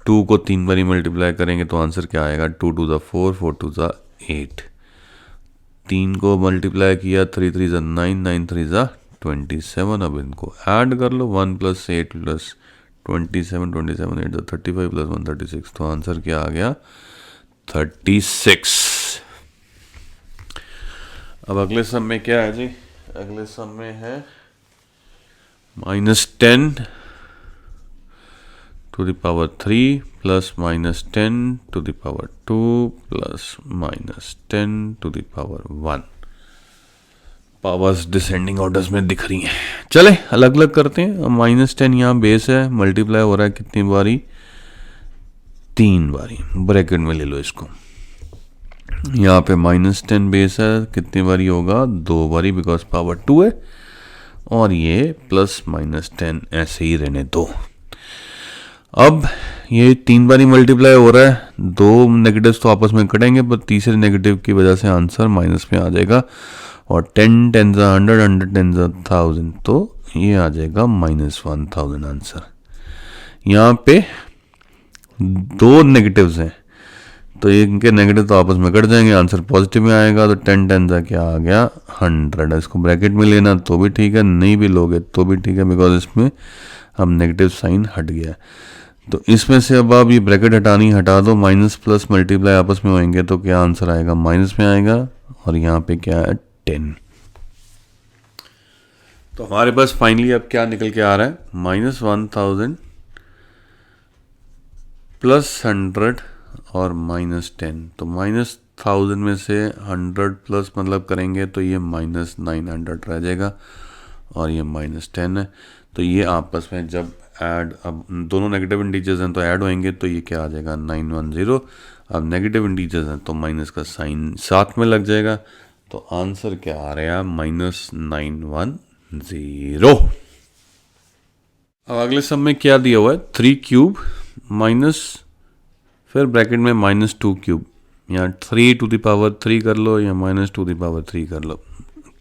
2 को 3 बारी मल्टीप्लाई करेंगे तो आंसर क्या आएगा, 2 2 ज़ा 4, 4 2 ज़ा 8। 3 को मल्टीप्लाई किया, 3 3 ज़ा 9, 9 3 ज़ा 27। अब इनको ऐड कर लो, 1 + 8 + 27, 27 8 ज़ा 35 + 1 36, तो आंसर क्या आ गया 36। अब अगले सम में क्या है जी, अगले सम में है -10 to the power 3 plus -10 to the power 2 plus -10 to the power 1। Powers descending orders में दिख रही हैं। चले अलग अलग करते हैं। -10 यहाँ बेस है, मल्टीप्लाई हो रहा है कितनी बारी, 3 बारी, ब्रैकेट में ले लो इसको। यहाँ पे -10 बेस है, कितनी बारी होगा, 2 बारी, बिकॉज पावर 2 है, और ये +-10 ऐसे ही रहने दो। अब ये 3 बारी मल्टीप्लाई हो रहा है, 2 नेगेटिव्स तो आपस में कटेंगे, पर तीसरे नेगेटिव की वजह से आंसर माइनस में आ जाएगा, और 10 10 100 100 10 1000, तो ये आ जाएगा -1000 आंसर। यहाँ पे दो नेगेटिव्स हैं तो इनके नेगेटिव तो आपस में कट जाएंगे, आंसर पॉजिटिव में आएगा। तो 10 10 क्या आ गया 100। इसको ब्रैकेट में लेना तो भी ठीक है, नहीं भी लोगे तो भी ठीक है, बिकॉज इसमें अब नेगेटिव साइन हट गया। तो इसमें से अब आप ये ब्रैकेट हटा दो, माइनस प्लस मल्टीप्लाई आपस में होंगे तो क्या आंसर आएगा माइनस में आएगा, और यहाँ पे क्या है 10। तो हमारे पास फाइनली अब क्या निकल के आ रहा है, -1000 +100 और -10। तो -1000 में से 100 प्लस मतलब करेंगे तो ये -900 रह जाएगा, और ये -10 है। तो ये आपस में जब ऐड, अब दोनों नेगेटिव इंटीजर्स हैं तो ऐड होंगे तो ये क्या आ जाएगा 910। अब नेगेटिव इंटीजर्स हैं तो माइनस का साइन साथ में लग जाएगा। तो आंसर क्या आ रहा है -910। अब अगले सम में क्या दिया हुआ है 3³ माइनस, फिर ब्रैकेट में -2³ या 3³ कर लो या -2³ कर लो।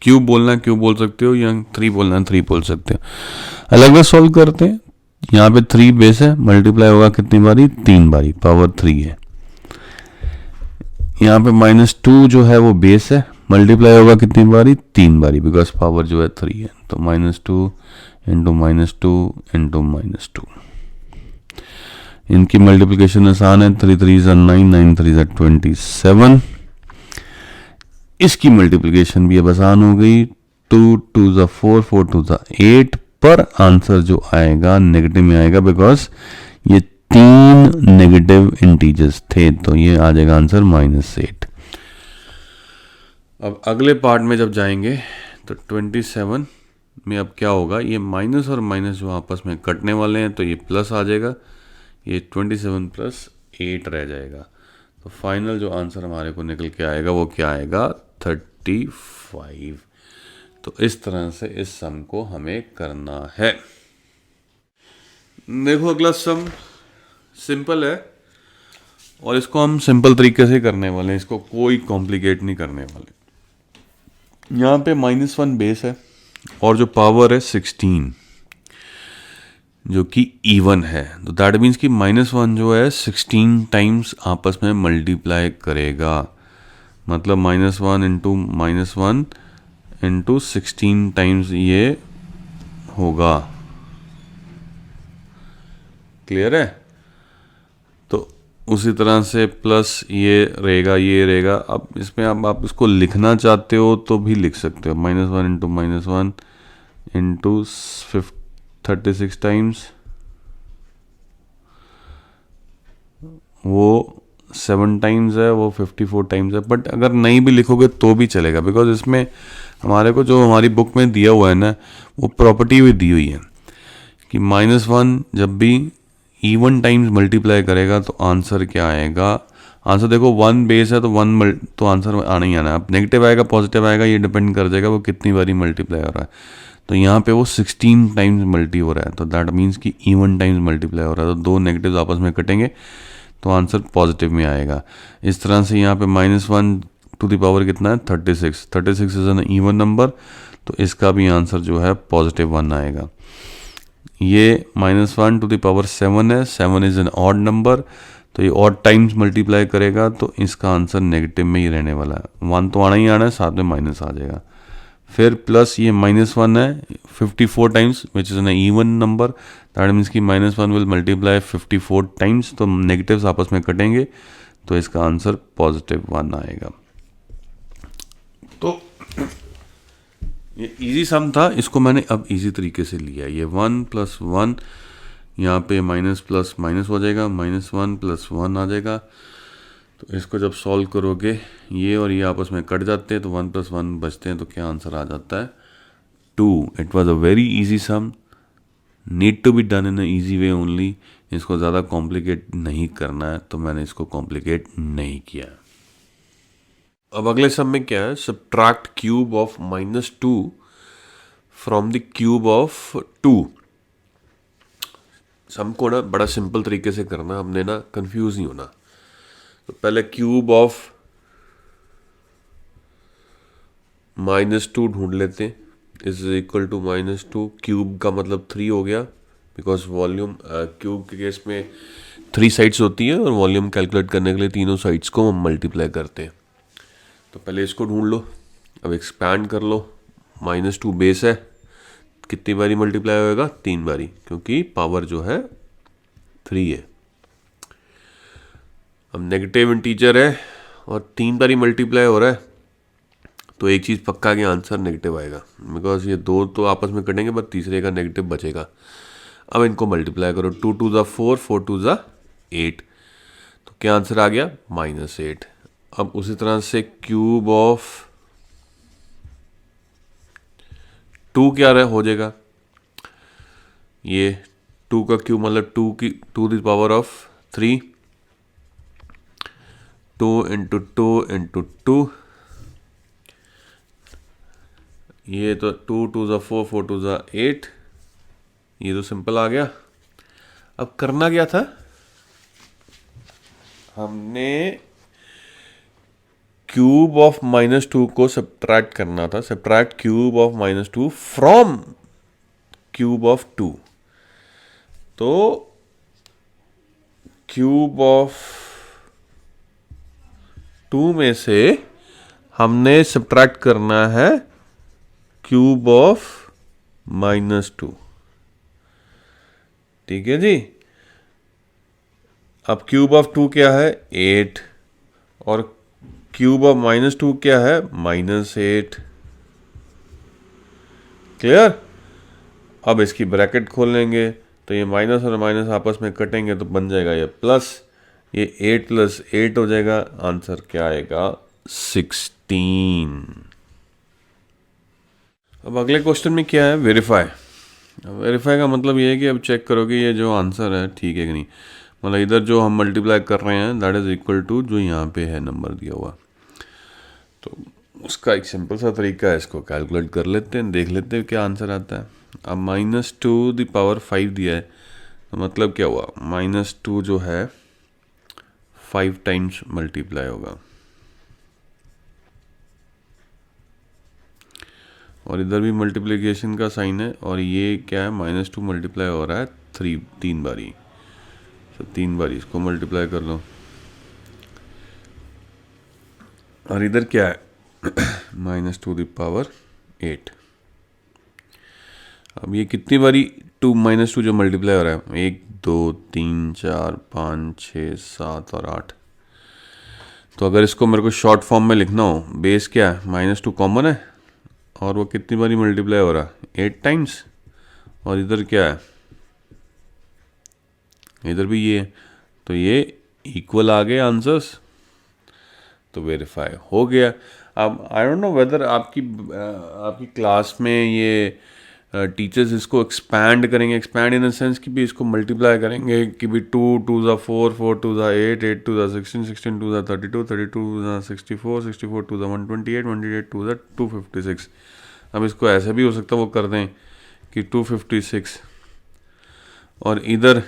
क्यूब बोलना क्यूब बोल सकते हो, या 3 बोलना 3 बोल सकते हो। अलग अलग सॉल्व करते हैं। यहाँ पे 3 बेस है, मल्टीप्लाई होगा कितनी बारी 3 बारी, पावर 3 है। यहाँ पे -2 जो है वो बेस है, मल्टीप्लाई होगा कितनी बारी 3 बारी, बिकॉज पावर जो है 3 है। तो -2 इंटू -2 इंटू -2, इनकी मल्टीप्लिकेशन आसान है, 3 3 9 9 3 27। इसकी मल्टीप्लिकेशन भी अब आसान हो गई, 2 2 4 4 2 8, पर आंसर जो आएगा नेगेटिव में आएगा, बिकॉज ये 3 नेगेटिव इंटीजर्स थे, तो ये आ जाएगा आंसर -8। अब अगले पार्ट में जब जाएंगे तो 27 में अब क्या होगा, ये माइनस और माइनस जो आपस में कटने वाले हैं तो ये प्लस आ जाएगा, ये 27 + 8 रह जाएगा। तो फाइनल जो आंसर हमारे को निकल के आएगा वो क्या आएगा 35। तो इस तरह से इस सम को हमें करना है। देखो अगला सम सिंपल है और इसको हम सिंपल तरीके से करने वाले हैं, इसको कोई कॉम्प्लिकेट नहीं करने वाले। यहाँ पे -1 बेस है और जो पावर है 16 जो कि इवन है, तो दैट मीन्स कि -1 जो है 16 टाइम्स आपस में मल्टीप्लाई करेगा, मतलब -1 इंटू -1 इंटू 16 टाइम्स ये होगा। क्लियर है? तो उसी तरह से प्लस ये रहेगा। अब इसमें आप इसको लिखना चाहते हो तो भी लिख सकते हो, -1 इंटू -1 इंटू 36 टाइम्स, वो 7 टाइम्स है, वो 54 टाइम्स है। बट अगर नहीं भी लिखोगे तो भी चलेगा, बिकॉज इसमें हमारे को जो हमारी बुक में दिया हुआ है ना, वो प्रॉपर्टी भी दी हुई है कि -1 जब भी इवन टाइम्स मल्टीप्लाई करेगा तो आंसर क्या आएगा। आंसर देखो 1 बेस है तो 1 तो आंसर आना ही आना है। अब नेगेटिव आएगा पॉजिटिव आएगा ये डिपेंड कर जाएगा वो कितनी बारी मल्टीप्लाई हो रहा है। तो यहाँ पे वो 16 टाइम्स मल्टी हो रहा है, तो दैट मीन्स कि इवन टाइम्स मल्टीप्लाई हो रहा है, तो दो नेगेटिव आपस में कटेंगे तो आंसर पॉजिटिव में आएगा। इस तरह से यहाँ पे -1 टू द पावर कितना है 36 इज एन इवन नंबर, तो इसका भी आंसर जो है +1 आएगा। ये -1 टू द पावर 7 है, 7 इज एन ऑड नंबर, तो ये ऑड टाइम्स मल्टीप्लाई करेगा तो इसका आंसर नेगेटिव में ही रहने वाला है। 1 तो आना ही आना है, साथ में माइनस आ जाएगा। फिर प्लस ये -1 है 54 times which is an even number, that means कि -1 विल मल्टीप्लाई 54 टाइम्स, तो नेगेटिव्स आपस में कटेंगे तो इसका आंसर +1 आएगा। तो ये इजी सम था, इसको मैंने अब इजी तरीके से लिया। ये 1 + 1 यहाँ पे माइनस प्लस माइनस हो जाएगा, -1 + 1 आ जाएगा। तो इसको जब सॉल्व करोगे ये और ये आपस में कट जाते हैं तो 1 + 1 बचते हैं, तो क्या आंसर आ जाता है 2। It was a very easy sum, need to be done in a easy way only. इसको ज़्यादा कॉम्प्लिकेट नहीं करना है, तो मैंने इसको कॉम्प्लिकेट नहीं किया। अब अगले सम में क्या है, subtract cube of -2 from the cube of 2। Sum को ना बड़ा सिंपल तरीके से करना, हमने ना कंफ्यूज नहीं होना। तो पहले क्यूब ऑफ -2 ढूंढ लेते हैं, इज इक्वल टू -2, क्यूब का मतलब 3 हो गया, बिकॉज वॉल्यूम क्यूब के केस में 3 साइड्स होती है और वॉल्यूम कैलकुलेट करने के लिए तीनों साइड्स को हम मल्टीप्लाई करते हैं। तो पहले इसको ढूंढ लो, अब एक्सपैंड कर लो। -2 बेस है, कितनी बारी मल्टीप्लाई होएगा? 3 बारी, क्योंकि पावर जो है 3 है। अब नेगेटिव इंटीजर है और 3 बारी मल्टीप्लाई हो रहा है, तो एक चीज़ पक्का कि आंसर नेगेटिव आएगा, बिकॉज ये दो तो आपस में कटेंगे बट तीसरे का नेगेटिव बचेगा। अब इनको मल्टीप्लाई करो, 2 2 ज़ा 4, 4 2 ज़ा 8, तो क्या आंसर आ गया? -8। अब उसी तरह से क्यूब ऑफ 2 क्या रहा हो जाएगा? ये 2 का क्यूब मतलब 2 the power of 3, 2 into 2 into 2, ये तो 2 2 ज़ा 4, 4 2 ज़ा 8, ये तो सिंपल आ गया। अब करना क्या था? हमने क्यूब ऑफ -2 को सब्ट्रैक्ट करना था, subtract cube of -2 from cube of 2। तो क्यूब ऑफ 2 में से हमने सब्ट्रैक्ट करना है क्यूब ऑफ -2, ठीक है जी। अब क्यूब ऑफ 2 क्या है? 8, और क्यूब ऑफ -2 क्या है? -8। क्लियर? अब इसकी ब्रैकेट खोल लेंगे तो ये माइनस और माइनस आपस में कटेंगे तो बन जाएगा ये प्लस, ये 8 + 8 हो जाएगा। आंसर क्या आएगा? 16। अब अगले क्वेश्चन में क्या है? वेरीफाई। वेरीफाई का मतलब ये है कि अब चेक करो कि ये जो आंसर है ठीक है कि नहीं। मतलब इधर जो हम मल्टीप्लाई कर रहे हैं दैट इज इक्वल टू जो यहाँ पे है नंबर दिया हुआ, तो उसका एक सिंपल सा तरीका है, इसको कैलकुलेट कर लेते हैं, देख लेते हैं क्या आंसर आता है। अब -2 द पावर 5 दिया है, तो मतलब क्या हुआ? -2 जो है 5 टाइम्स मल्टीप्लाई होगा, और इधर भी मल्टीप्लिकेशन का साइन है, और ये क्या है? -2 मल्टीप्लाई हो रहा है 3 बारी, तो 3 बारी इसको मल्टीप्लाई कर लो। और इधर क्या है? -2 द पावर 8। अब ये कितनी बारी -2 जो मल्टीप्लाई हो रहा है? 1 2 3 4 5 6 7 और 8। तो अगर इसको मेरे को शॉर्ट फॉर्म में लिखना हो, बेस क्या है? -2 कॉमन है, और वो कितनी बारी मल्टीप्लाई हो रहा है? 8 टाइम्स। और इधर क्या है? इधर भी ये है, तो ये इक्वल आ गए आंसर्स, तो वेरीफाई हो गया। अब आई डोंट नो वेदर आपकी क्लास में ये टीचर्स इसको एक्सपैंड करेंगे, एक्सपैंड इन द सेंस कि भी इसको मल्टीप्लाई करेंगे कि भी 2 2 ज़ा 4, 4 2 ज़ा 8, 8 2 ज़ा 16, 16 2 ज़ा 32, 32 ज़ा 64, 64 2 ज़ा 128, 128 2 ज़ा 256। अब इसको ऐसे भी हो सकता है वो कर दें कि 256, और इधर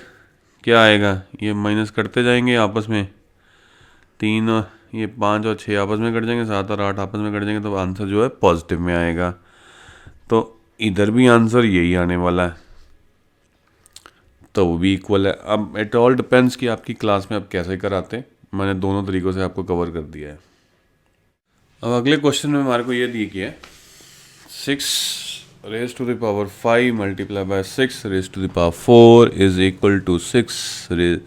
क्या आएगा? ये माइनस करते जाएंगे आपस में, 3 ये 5 और 6 आपस में कट जाएंगे, 7 और 8 आपस में कट जाएंगे, तो आंसर जो है पॉजिटिव में आएगा। तो इधर भी आंसर यही आने वाला है, तो वो भी इक्वल है। अब इट ऑल डिपेंड्स कि आपकी क्लास में आप कैसे कराते हैं। मैंने दोनों तरीक़ों से आपको कवर कर दिया है। अब अगले क्वेश्चन में हमारे को ये दिया कि है 6 raised to the power 5 multiplied by 6 raised to the power 4 is equal to 6 raised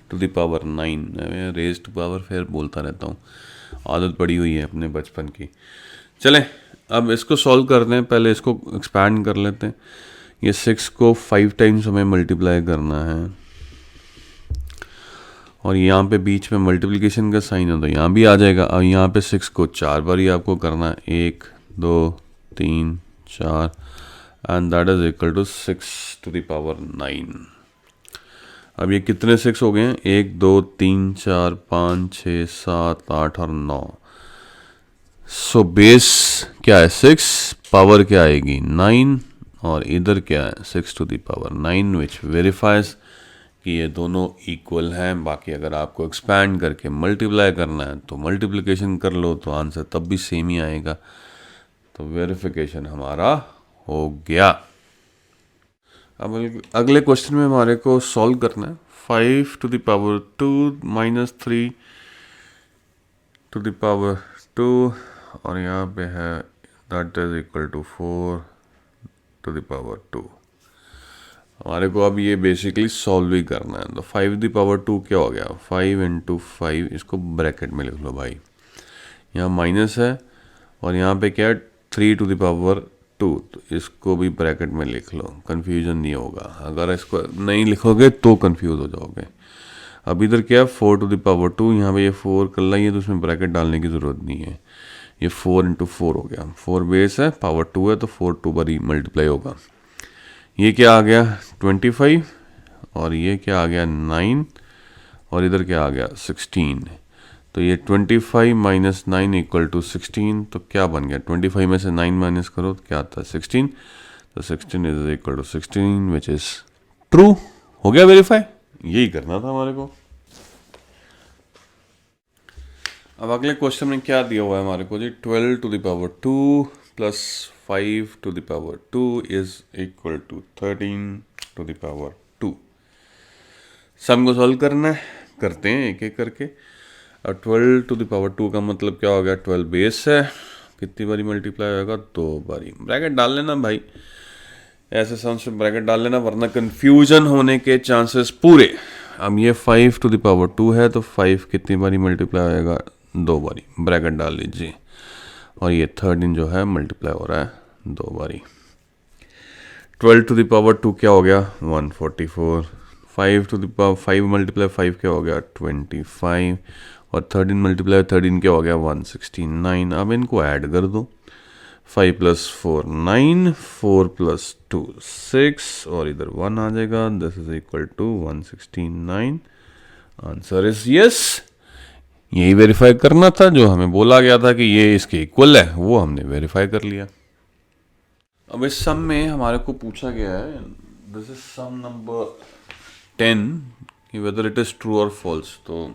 to the power 9। मैं raised to power फिर बोलता रहता हूँ, आदत पड़ी हुई है अपने बचपन की। चलें अब इसको सॉल्व करते हैं, पहले इसको एक्सपैंड कर लेते हैं। ये 6 को 5 टाइम्स हमें मल्टीप्लाई करना है, और यहाँ पे बीच में मल्टीप्लिकेशन का साइन होता है, यहाँ भी आ जाएगा। और यहाँ पे 6 को 4 बार ही आपको करना है, 1 2 3 4, and that is equal to 6 to the power 9। अब ये कितने 6 हो गए हैं? 1 2 3 4 5 6 7 8 और 9। सो बेस क्या है? 6, पावर क्या आएगी? 9, और इधर क्या है? 6 to the power 9, which verifies कि ये दोनों इक्वल हैं। बाकी अगर आपको एक्सपैंड करके मल्टीप्लाई करना है तो मल्टीप्लिकेशन कर लो, तो आंसर तब भी सेम ही आएगा। तो वेरिफिकेशन हमारा हो गया। अब अगले क्वेश्चन में हमारे को सॉल्व करना है 5 to the power 2 minus 3 to the power 2 और यहाँ पे है that is equal to 4 to the power 2। हमारे को अब ये बेसिकली सॉल्व ही करना है। तो 5 द पावर 2 क्या हो गया, 5 इंटू 5, इसको ब्रैकेट में लिख लो भाई, यहाँ माइनस है और यहाँ पे क्या है 3 टू द पावर 2, तो इसको भी ब्रैकेट में लिख लो, कन्फ्यूजन नहीं होगा। अगर इसको नहीं लिखोगे तो कन्फ्यूज हो जाओगे। अब इधर क्या है 4 टू द पावर 2, यहाँ पे ये 4 कर ला, ये तो उसमें ब्रैकेट डालने की ज़रूरत नहीं है। ये 4 इंटू 4 हो गया, 4 बेस है, पावर 2 है, तो 4 2 बार ही मल्टीप्लाई होगा। ये क्या आ गया 25 और ये क्या आ गया 9 और इधर क्या आ गया 16। तो ये 25 माइनस 9 इक्वल टू 16, तो क्या बन गया 25 में से 9 माइनस करो तो क्या आता है 16, तो 16 is equal to 16 which is true. हो गया वेरीफाई, यही करना था हमारे को। अब अगले क्वेश्चन में क्या दिया हुआ है हमारे को जी, 12 to the power 2 plus 5 to the power 2 is equal to 13 to the power 2। Sum को सॉल्व करना है, करते हैं एक एक करके। अब 12 टू द पावर 2 का मतलब क्या हो गया, 12 बेस है, कितनी बारी मल्टीप्लाई होगा 2 बारी। ब्रैकेट डाल लेना भाई, ऐसे सम्स में ब्रैकेट डाल लेना वरना कंफ्यूजन होने के चांसेस पूरे। अब ये 5 टू द पावर 2 है, तो 5 कितनी बारी मल्टीप्लाई होगा 2 बारी, ब्रैकेट डाल लीजिए। और ये 13 जो है मल्टीप्लाई हो रहा है 2 बारी। 12 टू द पावर 2 क्या हो गया 144, 5 टू द पावर 5 मल्टीप्लाई 5 क्या हो गया 25 और 13 मल्टीप्लाई 13 क्या हो गया 169। अब इनको ऐड कर दो, 5 प्लस 4 9, 4 प्लस 2 6 और इधर 1 आ जाएगा, this is equal to 169। Answer is yes. यही वेरीफाई करना था, जो हमें बोला गया था कि ये इसके इक्वल है, वो हमने वेरीफाई कर लिया। अब इस सम में हमारे को पूछा गया है, दिस इज सम नंबर 10 कि वेदर इट इज ट्रू और फॉल्स। तो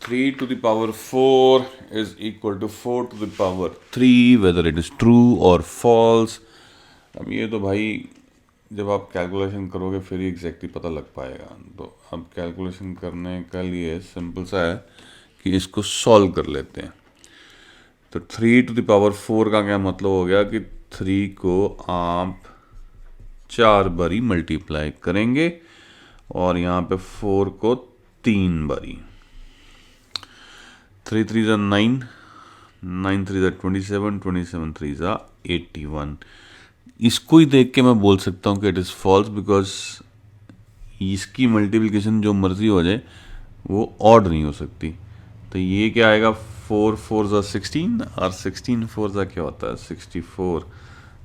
3 to the power 4 is equal to 4 to the power 3, whether it is true और फॉल्स। अब ये तो भाई जब आप कैलकुलेशन करोगे फिर ही एग्जैक्टली पता लग पाएगा। तो अब कैलकुलेशन करने का लिए सिंपल सा है कि इसको सॉल्व कर लेते हैं। तो 3 टू द पावर 4 का क्या मतलब हो गया कि 3 को आप 4 बारी मल्टीप्लाई करेंगे और यहाँ पे 4 को 3 बारी। 3 3 जा 9, 9 3 जा 27, 27 3 जा 81। इसको ही देख के मैं बोल सकता हूँ कि इट इज़ फॉल्स, बिकॉज इसकी मल्टीप्लिकेशन जो मर्जी हो जाए वो ऑड नहीं हो सकती। तो ये क्या आएगा 4 4 जा 16 और 16 4 जा क्या होता है 64।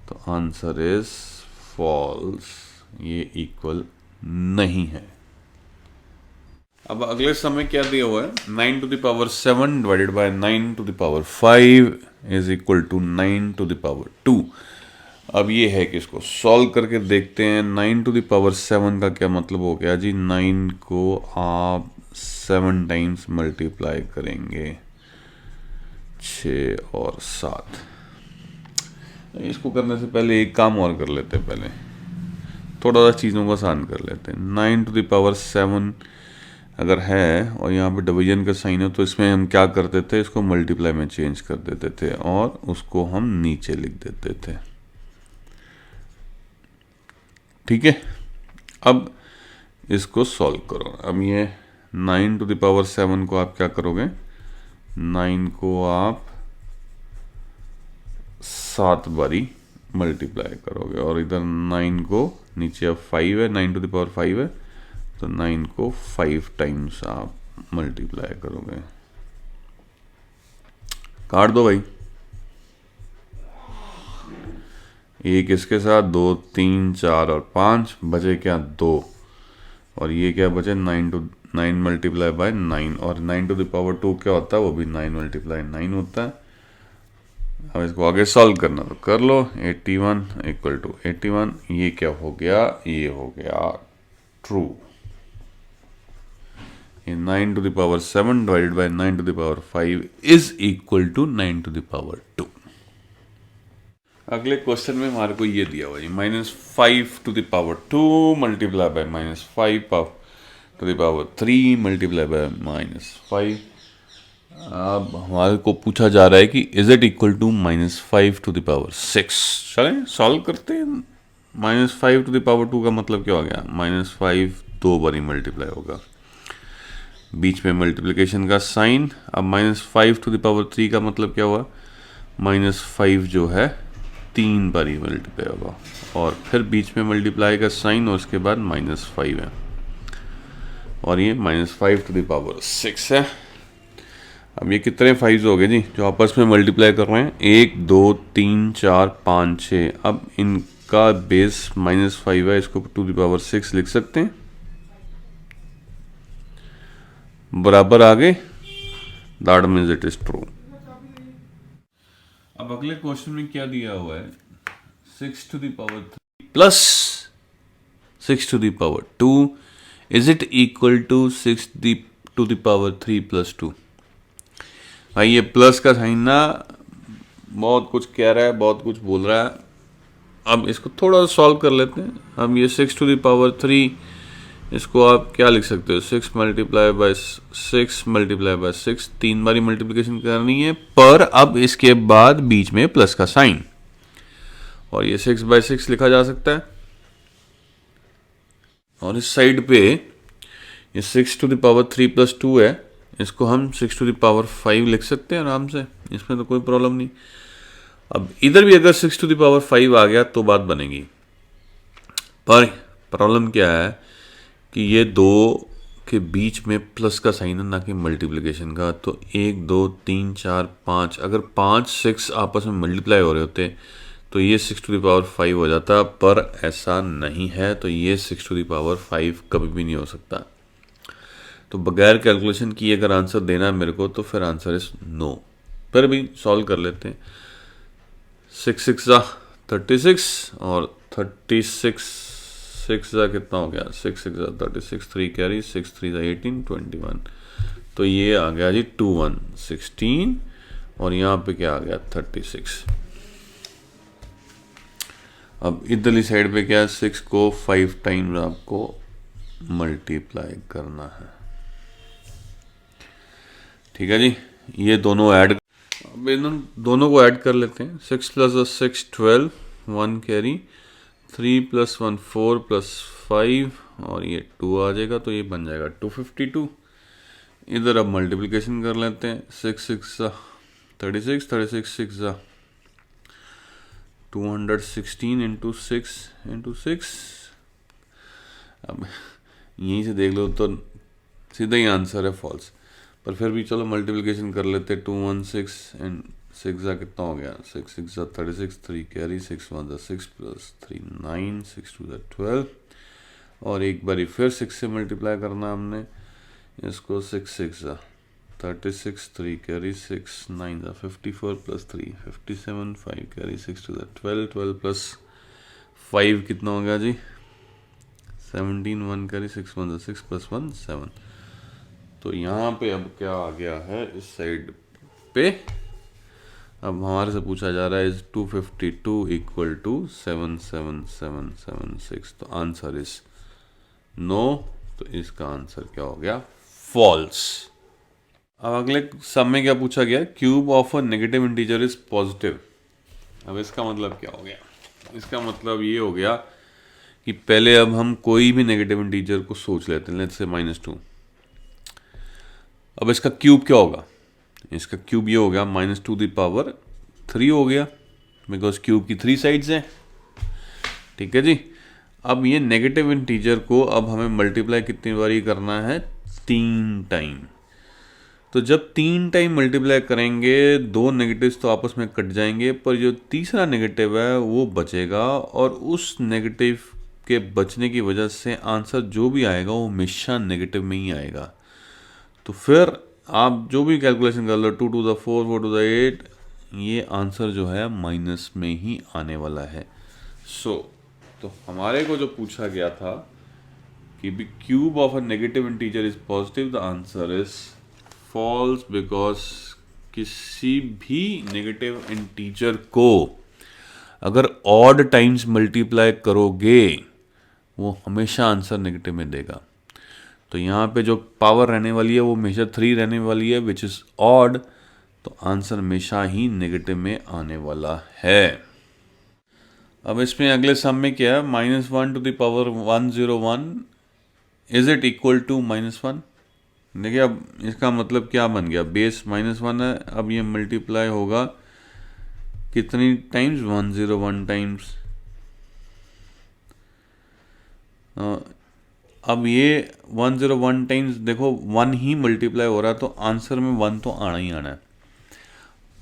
तो आंसर इज फॉल्स, ये इक्वल नहीं है। अब अगले समय क्या दिया हुआ है 9 to the power 7 divided by 9 to the power 5 is equal to 9 to the power 2। अब ये है कि इसको सॉल्व करके देखते हैं। 9 टू द पावर 7 का क्या मतलब हो गया जी, 9 को आप 7 टाइम्स मल्टीप्लाई करेंगे, 6 और 7। इसको करने से पहले एक काम और कर लेते हैं, पहले थोड़ा सा चीज़ों को आसान कर लेते हैं। 9 टू द पावर 7 अगर है और यहाँ पे डिवीजन का साइन है, तो इसमें हम क्या करते थे, इसको मल्टीप्लाई में चेंज कर देते थे और उसको हम नीचे लिख देते थे। ठीक है, अब इसको सॉल्व करो। अब ये 9 टू द पावर 7 को आप क्या करोगे, 9 को आप 7 बारी मल्टीप्लाई करोगे और इधर 9 को नीचे अब 5 है, 9 टू द पावर 5 है, तो 9 को 5 टाइम्स आप मल्टीप्लाई करोगे। काट दो भाई, एक इसके साथ 2 3 4 और 5 बचे क्या 2 और ये क्या बचे 9 मल्टीप्लाई बाय 9 और 9 टू द पावर 2 क्या होता है, वो भी 9 मल्टीप्लाई 9 होता है। अब इसको आगे सॉल्व करना तो कर लो। 81 इक्वल टू 81, ये क्या हो गया, ये हो गया true. 9 to the power 7 divided by 9 to the power 5 is equal to 9 to the power 2। अगले क्वेश्चन में हमारे को ये दिया हुआ है -5⁻² मल्टीप्लाई बाय -5⁻³ मल्टीप्लाई बाय -5। अब हमारे को पूछा जा रहा है कि इज इट इक्वल टू -5⁻6। चलें सॉल्व करते हैं। -5⁻² का मतलब क्या हो गया, -5 दो बारी मल्टीप्लाई होगा, बीच में मल्टीप्लिकेशन का साइन। अब -5⁻³ का मतलब क्या हुआ, -5 जो है 3 बारी मल्टीप्लाई होगा, और फिर बीच में मल्टीप्लाई का साइन और उसके बाद -5 है, और ये -5⁻6 है। अब ये कितने 5 हो गए जी जो आपस में मल्टीप्लाई कर रहे हैं, 1 2 3 4 5 6। अब इनका बेस -5 है, इसको 2⁻6 लिख सकते हैं, बराबर आ गए, that means it is true. अब अगले क्वेश्चन में क्या दिया हुआ है, 6⁻³ plus 6⁻² is it equal to 6⁻³ plus 2। भाई ये प्लस का साइन ना बहुत कुछ कह रहा है, बहुत कुछ बोल रहा है। अब इसको थोड़ा सॉल्व कर लेते हैं। अब ये 6⁻³ इसको आप क्या लिख सकते हो, 6 मल्टीप्लाई बाय 6 3 बारी मल्टीप्लिकेशन करनी है, पर अब इसके बाद बीच में प्लस का साइन, और ये 6/6 लिखा जा सकता है। और इस साइड पे ये 6⁻³ प्लस 2 है, इसको हम 6⁻5 लिख सकते हैं आराम से, इसमें तो कोई प्रॉब्लम नहीं। अब इधर भी अगर 6⁻5 आ गया तो बात बनेगी, पर प्रॉब्लम क्या है कि ये दो के बीच में प्लस का साइन है, ना कि मल्टीप्लिकेशन का। तो 1 2 3 4 5, अगर 5 6 आपस में मल्टीप्लाई हो रहे होते तो ये 6⁻5 हो जाता, पर ऐसा नहीं है, तो ये 6⁻5 कभी भी नहीं हो सकता। तो बगैर कैलकुलेशन किए अगर आंसर देना है मेरे को, तो फिर आंसर इज नो। फिर भी सॉल्व कर लेते हैं। 6 6 36 और 36 6 कितना हो गया, 6 6 36, 3 कैरी, 6 3 18 21। तो ये आ गया जी 2 1 16, और यहाँ पे क्या आ गया 36। अब इधरली साइड पे क्या है, 6 को 5 टाइम्स आपको मल्टीप्लाई करना है। ठीक है जी, ये दोनों ऐड, अब इन दोनों को ऐड कर लेते हैं। 6 + 6 12, 1 कैरी, 3 + 1 4 + 5, और ये 2 आ जाएगा, तो ये बन जाएगा 252। इधर अब मल्टीप्लिकेशन कर लेते हैं। 6 6 36, 36 6 216 × 6 × 6। अब यहीं से देख लो तो सीधा ही आंसर है फॉल्स, पर फिर भी चलो मल्टीप्लिकेशन कर लेते हैं। 2 1 6 एंड 6 कितना हो गया, 6 6 36, 3 कैरी, 6 1 6 + 3 9, 6 2 12, और एक बारी फिर 6 से मल्टीप्लाई करना हमने इसको। 6 6 36, 3 कैरी, 6 9 54 + 3 57, 5 कैरी, 6 2 12, 12 + 5 कितना हो गया जी 17, 1 कैरी, 6 1 6 + 1 7। तो यहाँ पे अब क्या आ गया है इस साइड पे, अब हमारे से पूछा जा रहा है इज 252 = 77776। तो आंसर इज नो, तो इसका आंसर क्या हो गया, फॉल्स। अब अगले सम में क्या पूछा गया, cube of a negative integer is positive. अब इसका मतलब क्या हो गया, इसका मतलब ये हो गया कि पहले अब हम कोई भी नेगेटिव इंटीजर को सोच लेते हैं, लेट्स से -2। अब इसका क्यूब क्या होगा, इसका क्यूब ये हो गया -2⁻³ हो गया, बिकॉज क्यूब की 3 साइड्स हैं। ठीक है जी। अब ये नेगेटिव इंटीजर को अब हमें मल्टीप्लाई कितनी बारी करना है, 3 टाइम। तो जब 3 टाइम मल्टीप्लाई करेंगे, 2 नेगेटिव्स तो आपस में कट जाएंगे, पर जो तीसरा नेगेटिव है वो बचेगा, और उस नेगेटिव के बचने की वजह से आंसर जो भी आएगा वो हमेशा नेगेटिव में ही आएगा। तो फिर आप जो भी कैलकुलेशन कर लो, 2 2 4 4 2 8, ये आंसर जो है माइनस में ही आने वाला है। तो हमारे को जो पूछा गया था कि भी cube of a negative integer is positive, the answer is false, because किसी भी नेगेटिव इंटीजर को अगर ऑड टाइम्स मल्टीप्लाई करोगे वो हमेशा आंसर नेगेटिव में देगा। तो यहाँ पे जो पावर रहने वाली है वो हमेशा 3 रहने वाली है, विच इज़ ऑड, तो आंसर हमेशा ही नेगेटिव में आने वाला है। अब इसमें अगले सम में क्या है, -1 to the power 101 is it equal to -1। देखिए अब इसका मतलब क्या बन गया, बेस -1 है, अब ये मल्टीप्लाई होगा कितनी टाइम्स, 101 टाइम्स। अब ये 101 टाइम्स देखो 1 ही मल्टीप्लाई हो रहा है, तो आंसर में 1 तो आना ही आना है।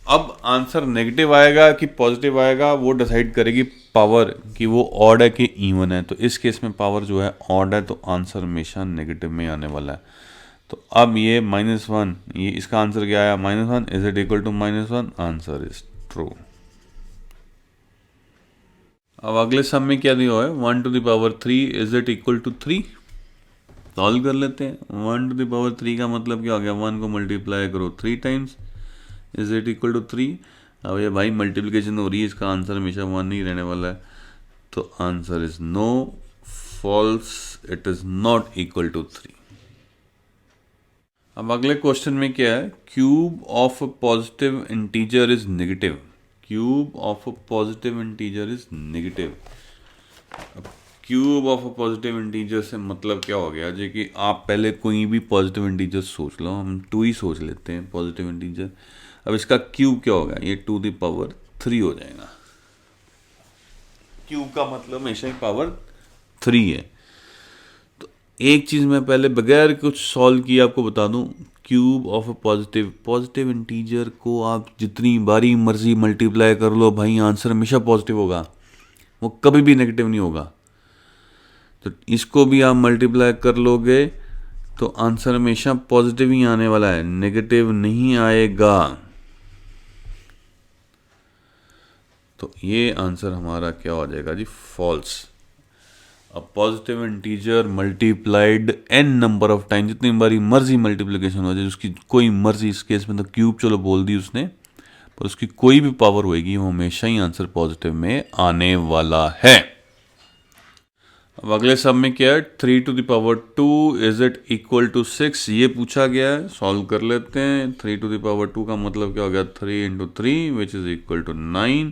अब आंसर नेगेटिव आएगा कि पॉजिटिव आएगा वो डिसाइड करेगी पावर, कि वो ऑड है कि इवन है। तो इस केस में पावर जो है ऑड है, तो आंसर हमेशा नेगेटिव में आने वाला है। तो अब ये -1, ये इसका आंसर क्या आया, -1, is it equal to -1, answer is true. अब अगले सम में क्या दिया हुआ है, 1 to the power 3 is it equal to 3। Solve कर लेते हैं। 1 टू द पावर 3 का मतलब क्या हो गया, 1 को मल्टीप्लाई करो 3 times, is it equal to 3। अब ये भाई मल्टीप्लिकेशन हो रही है, इसका आंसर हमेशा 1 ही रहने वाला है, तो answer is no, false, it is not equal to 3। अब अगले क्वेश्चन में क्या है, cube of a positive integer is negative. Cube of a positive integer is negative. अब cube of a positive integer से मतलब क्या हो गया जी, कि आप पहले कोई भी पॉजिटिव इंटीजर सोच लो, हम 2 ही सोच लेते हैं पॉजिटिव इंटीजर। अब इसका क्यूब क्या होगा, ये 2 द पावर 3 हो जाएगा। क्यूब का मतलब हमेशा ही पावर 3 है। तो एक चीज़ मैं पहले बगैर कुछ सॉल्व किए आपको बता दूं, cube of a positive integer को आप जितनी बारी मर्जी मल्टीप्लाई कर लो भाई, आंसर हमेशा पॉजिटिव होगा, वो कभी भी नेगेटिव नहीं होगा। तो इसको भी आप मल्टीप्लाई कर लोगे तो आंसर हमेशा पॉजिटिव ही आने वाला है, नेगेटिव नहीं आएगा। तो ये आंसर हमारा क्या हो जाएगा जी, फॉल्स। अब positive integer multiplied n number of time, जितनी बारी मर्जी मल्टीप्लिकेशन हो जाए, उसकी कोई मर्जी, इस केस में तो क्यूब चलो बोल दी उसने, पर उसकी कोई भी पावर होएगी वो हमेशा ही आंसर पॉजिटिव में आने वाला है। अब अगले सब में क्या है, 3 to the power 2 is it equal to 6, ये पूछा गया है, सॉल्व कर लेते हैं। 3 टू द पावर 2 का मतलब क्या हो गया, 3 into 3 which is equal to 9,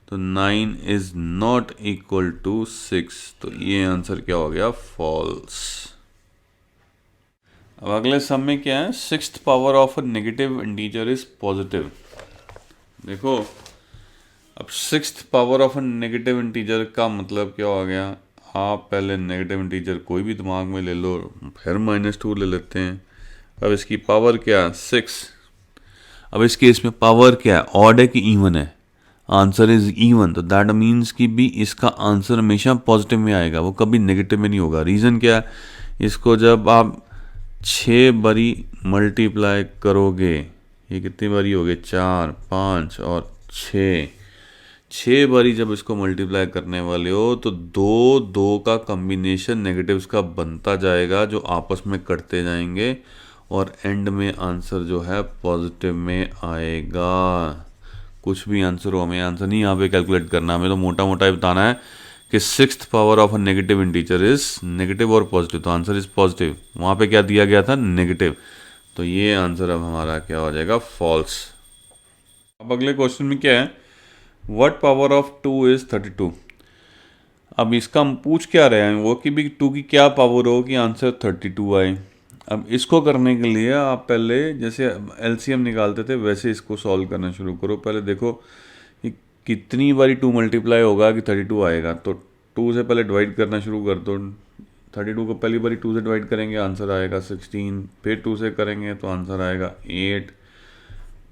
तो 9 इज नॉट इक्वल टू 6, तो ये आंसर क्या हो गया, फॉल्स। अब अगले सम में क्या है, 6th power of a negative integer is positive. देखो अब 6th power of a negative integer का मतलब क्या हो गया, आप पहले नेगेटिव इंटीजर कोई भी दिमाग में ले लो, फिर -2 ले लेते हैं। अब इसकी पावर क्या है, 6। अब इस केस में पावर क्या है, ऑड है कि इवन है, आंसर इज इवन, तो दैट मीन्स कि भी इसका आंसर हमेशा पॉजिटिव में आएगा, वो कभी नेगेटिव में नहीं होगा। रीज़न क्या है, इसको जब आप 6 बारी मल्टीप्लाई करोगे, ये कितनी बारी हो गए, 4, 5 और 6 बारी जब इसको मल्टीप्लाई करने वाले हो तो 2 का कॉम्बिनेशन नेगेटिव्स का बनता जाएगा, जो आपस में कटते जाएंगे और एंड में आंसर जो है पॉजिटिव में आएगा। कुछ भी आंसर हो, हमें आंसर नहीं यहाँ पे कैलकुलेट करना, हमें तो मोटा मोटा ही बताना है कि 6th power of a negative integer is negative और पॉजिटिव, तो आंसर इज पॉजिटिव। वहाँ पे क्या दिया गया था, नेगेटिव, तो ये आंसर अब हमारा क्या हो जाएगा, फॉल्स। अब अगले क्वेश्चन में क्या है, व्हाट पावर ऑफ 2 इज 32। अब इसका हम पूछ क्या रहे हैं, वो कि भी 2 की क्या पावर हो कि आंसर 32 आए। अब इसको करने के लिए आप पहले जैसे एलसीएम निकालते थे वैसे इसको सॉल्व करना शुरू करो। पहले देखो कि कितनी बारी 2 मल्टीप्लाई होगा कि 32 आएगा, तो 2 से पहले डिवाइड करना शुरू कर दो। 32 को पहली बारी 2 से डिवाइड करेंगे, आंसर आएगा 16, फिर 2 से करेंगे तो आंसर आएगा 8,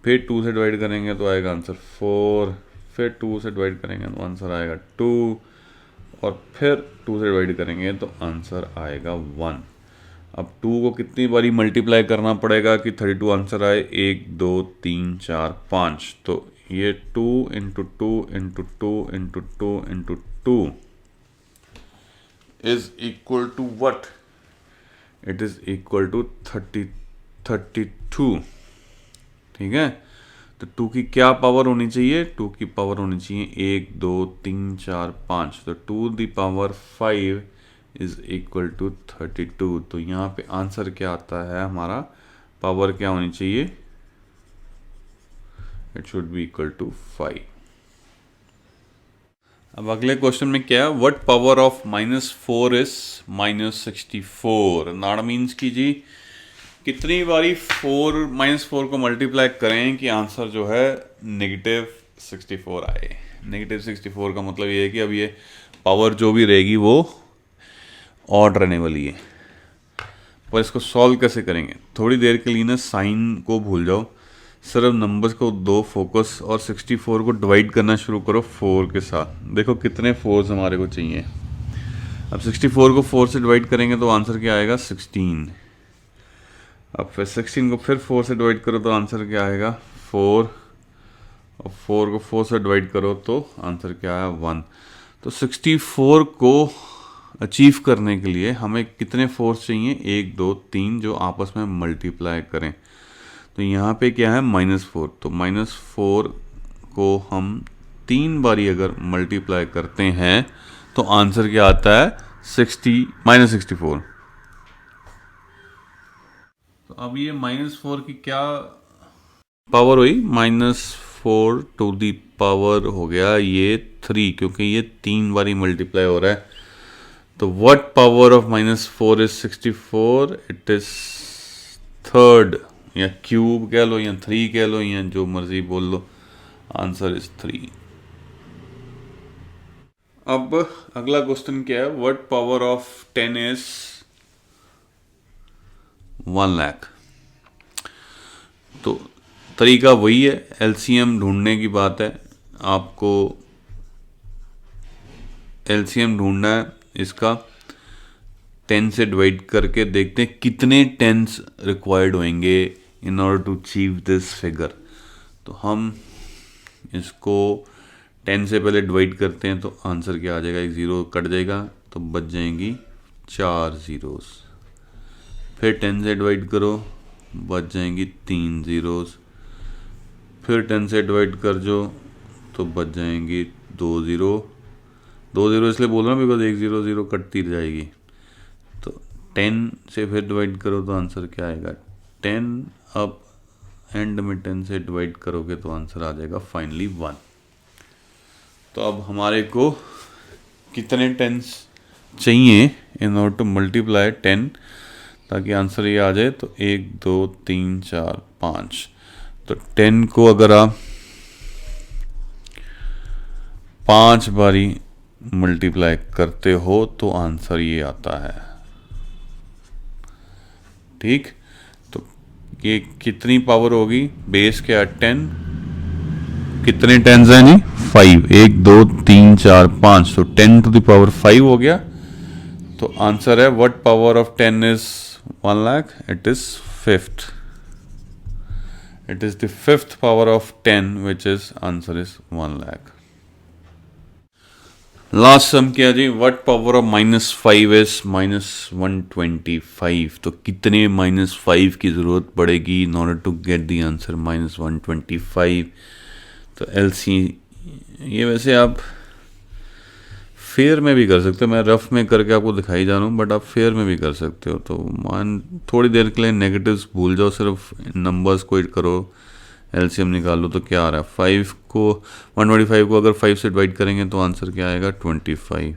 फिर 2 से डिवाइड करेंगे तो आएगा आंसर 4, फिर 2 से डिवाइड करेंगे तो आंसर आएगा 2, और फिर 2 से डिवाइड करेंगे तो आंसर आएगा 1। अब 2 को कितनी बारी मल्टीप्लाई करना पड़ेगा कि 32 आंसर आए, 1 2 3 4 5, तो ये 2 into 2 into 2 into 2 into 2 is equal to what, it is equal to 32। ठीक है, तो 2 की क्या पावर होनी चाहिए? 2 की पावर होनी चाहिए 1 2 3 4 5, तो 2 the power 5 is equal to 32। तो यहाँ पे आंसर क्या आता है हमारा? पावर क्या होनी चाहिए? It should be equal to 5। अब अगले क्वेश्चन में क्या है? What power of -4 is -64? नाड़ मीन्स की जी कितनी बारी -4 को मल्टीप्लाई करें कि आंसर जो है -64 आए। -64 का मतलब ये है कि अब ये पावर जो भी रहेगी वो ऑड रहने वाली है। पर इसको सॉल्व कैसे करेंगे? थोड़ी देर के लिए ना साइन को भूल जाओ, सिर्फ नंबर्स को दो फोकस और 64 को डिवाइड करना शुरू करो 4 के साथ। देखो कितने 4s हमारे को चाहिए। अब 64 को 4 से डिवाइड करेंगे तो आंसर क्या आएगा? 16। अब फिर 16 को फिर 4 से डिवाइड करो तो आंसर क्या आएगा? 4। और 4 को 4 से डिवाइड करो तो आंसर क्या आया? 1। तो 64 को अचीव करने के लिए हमें कितने 4s चाहिए? 1 2 3 जो आपस में मल्टीप्लाई करें। तो यहाँ पे क्या है? -4। तो -4 को हम 3 बारी अगर मल्टीप्लाई करते हैं तो आंसर क्या आता है? -64। तो अब ये -4 की क्या पावर हुई? -4 टू दी पावर हो गया ये 3, क्योंकि ये 3 बारी मल्टीप्लाई हो रहा है। तो what power of -4 is 64? It is third, या क्यूब कह लो या 3 कह लो या जो मर्जी बोल लो, आंसर इज 3। अब अगला क्वेश्चन क्या है? What power of 10 is 1 lakh? तो तरीका वही है, एलसीएम ढूंढने की बात है। आपको एलसीएम ढूंढना है इसका, 10 से डिवाइड करके देखते हैं कितने 10s रिक्वायर्ड होंगे in order to achieve this figure. तो हम इसको 10 से पहले डिवाइड करते हैं तो आंसर क्या आ जाएगा? एक 0 कट जाएगा तो बच जाएंगी 4 zeros। फिर 10 से डिवाइड करो, बच जाएंगी 3 zeros। फिर 10 से डिवाइड कर जो तो बच जाएंगी 2 0। 2 0 इसलिए बोल रहा हूँ बिकॉज 1 0 0 कटती जाएगी। तो 10 से फिर डिवाइड करो तो आंसर क्या आएगा? 10। अब एंड में 10 से डिवाइड करोगे तो आंसर आ जाएगा फाइनली 1। तो अब हमारे को कितने 10s चाहिए इन ऑर्डर टू मल्टीप्लाई 10 ताकि आंसर ये आ जाए? तो 1 2 3 4 5। तो 10 को अगर आप 5 बारी मल्टीप्लाई करते हो तो आंसर ये आता है। ठीक, तो ये कितनी पावर होगी? बेस क्या? 10। कितने 10s हैं? नहीं 5। 1 2 3 4 5। तो 10 टू द पावर 5 हो गया। तो आंसर है what power of 10 is 1 lakh? It is 5th। It is the 5th power of 10, which is answer is 1 lakh. Last sum क्या जी? What power of -5 is -125? तो कितने -5 की जरूरत पड़ेगी in order to get the answer -125? तो LC ये वैसे आप फेयर में भी कर सकते हो, मैं रफ में करके आपको दिखाई जा रहा हूँ, बट आप फेयर में भी कर सकते हो। तो मान थोड़ी देर के लिए नेगेटिव्स भूल जाओ, सिर्फ नंबर्स को करो, एलसीएम निकाल लो तो क्या आ रहा है? 5 को 125 को अगर 5 से डिवाइड करेंगे तो आंसर क्या आएगा? 25।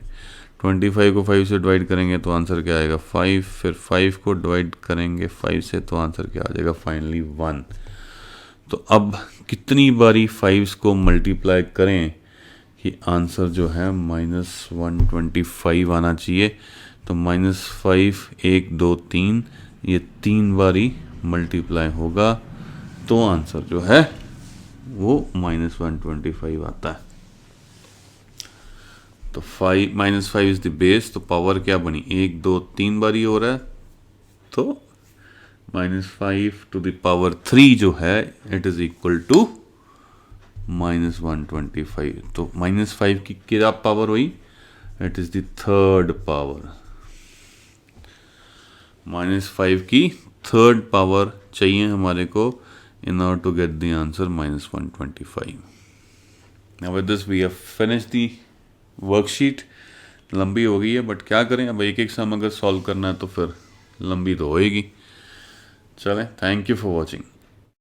25 को 5 से डिवाइड करेंगे तो आंसर क्या आएगा? 5। फिर 5 को डिवाइड करेंगे 5 से तो आंसर क्या आ जाएगा? फाइनली 1। तो अब कितनी बारी 5s को मल्टीप्लाई करें कि आंसर जो है -125 आना चाहिए? तो -5 1 2 3 ये 3 बारी मल्टीप्लाई होगा तो आंसर जो है वो -125 आता है। तो -5 इज द बेस। तो पावर क्या बनी? 1 2 3 बारी हो रहा है, तो -5 टू द पावर 3 जो है इट इज इक्वल टू -125। तो -5 की क्या पावर हुई? It is the third power. -5 की थर्ड पावर चाहिए हमारे को in order to get the answer -125. Now with this we have finished the worksheet. लंबी हो गई है बट क्या करें, अब एक एक सम अगर सॉल्व करना है तो फिर लंबी तो होएगी. चलें, थैंक यू फॉर वॉचिंग.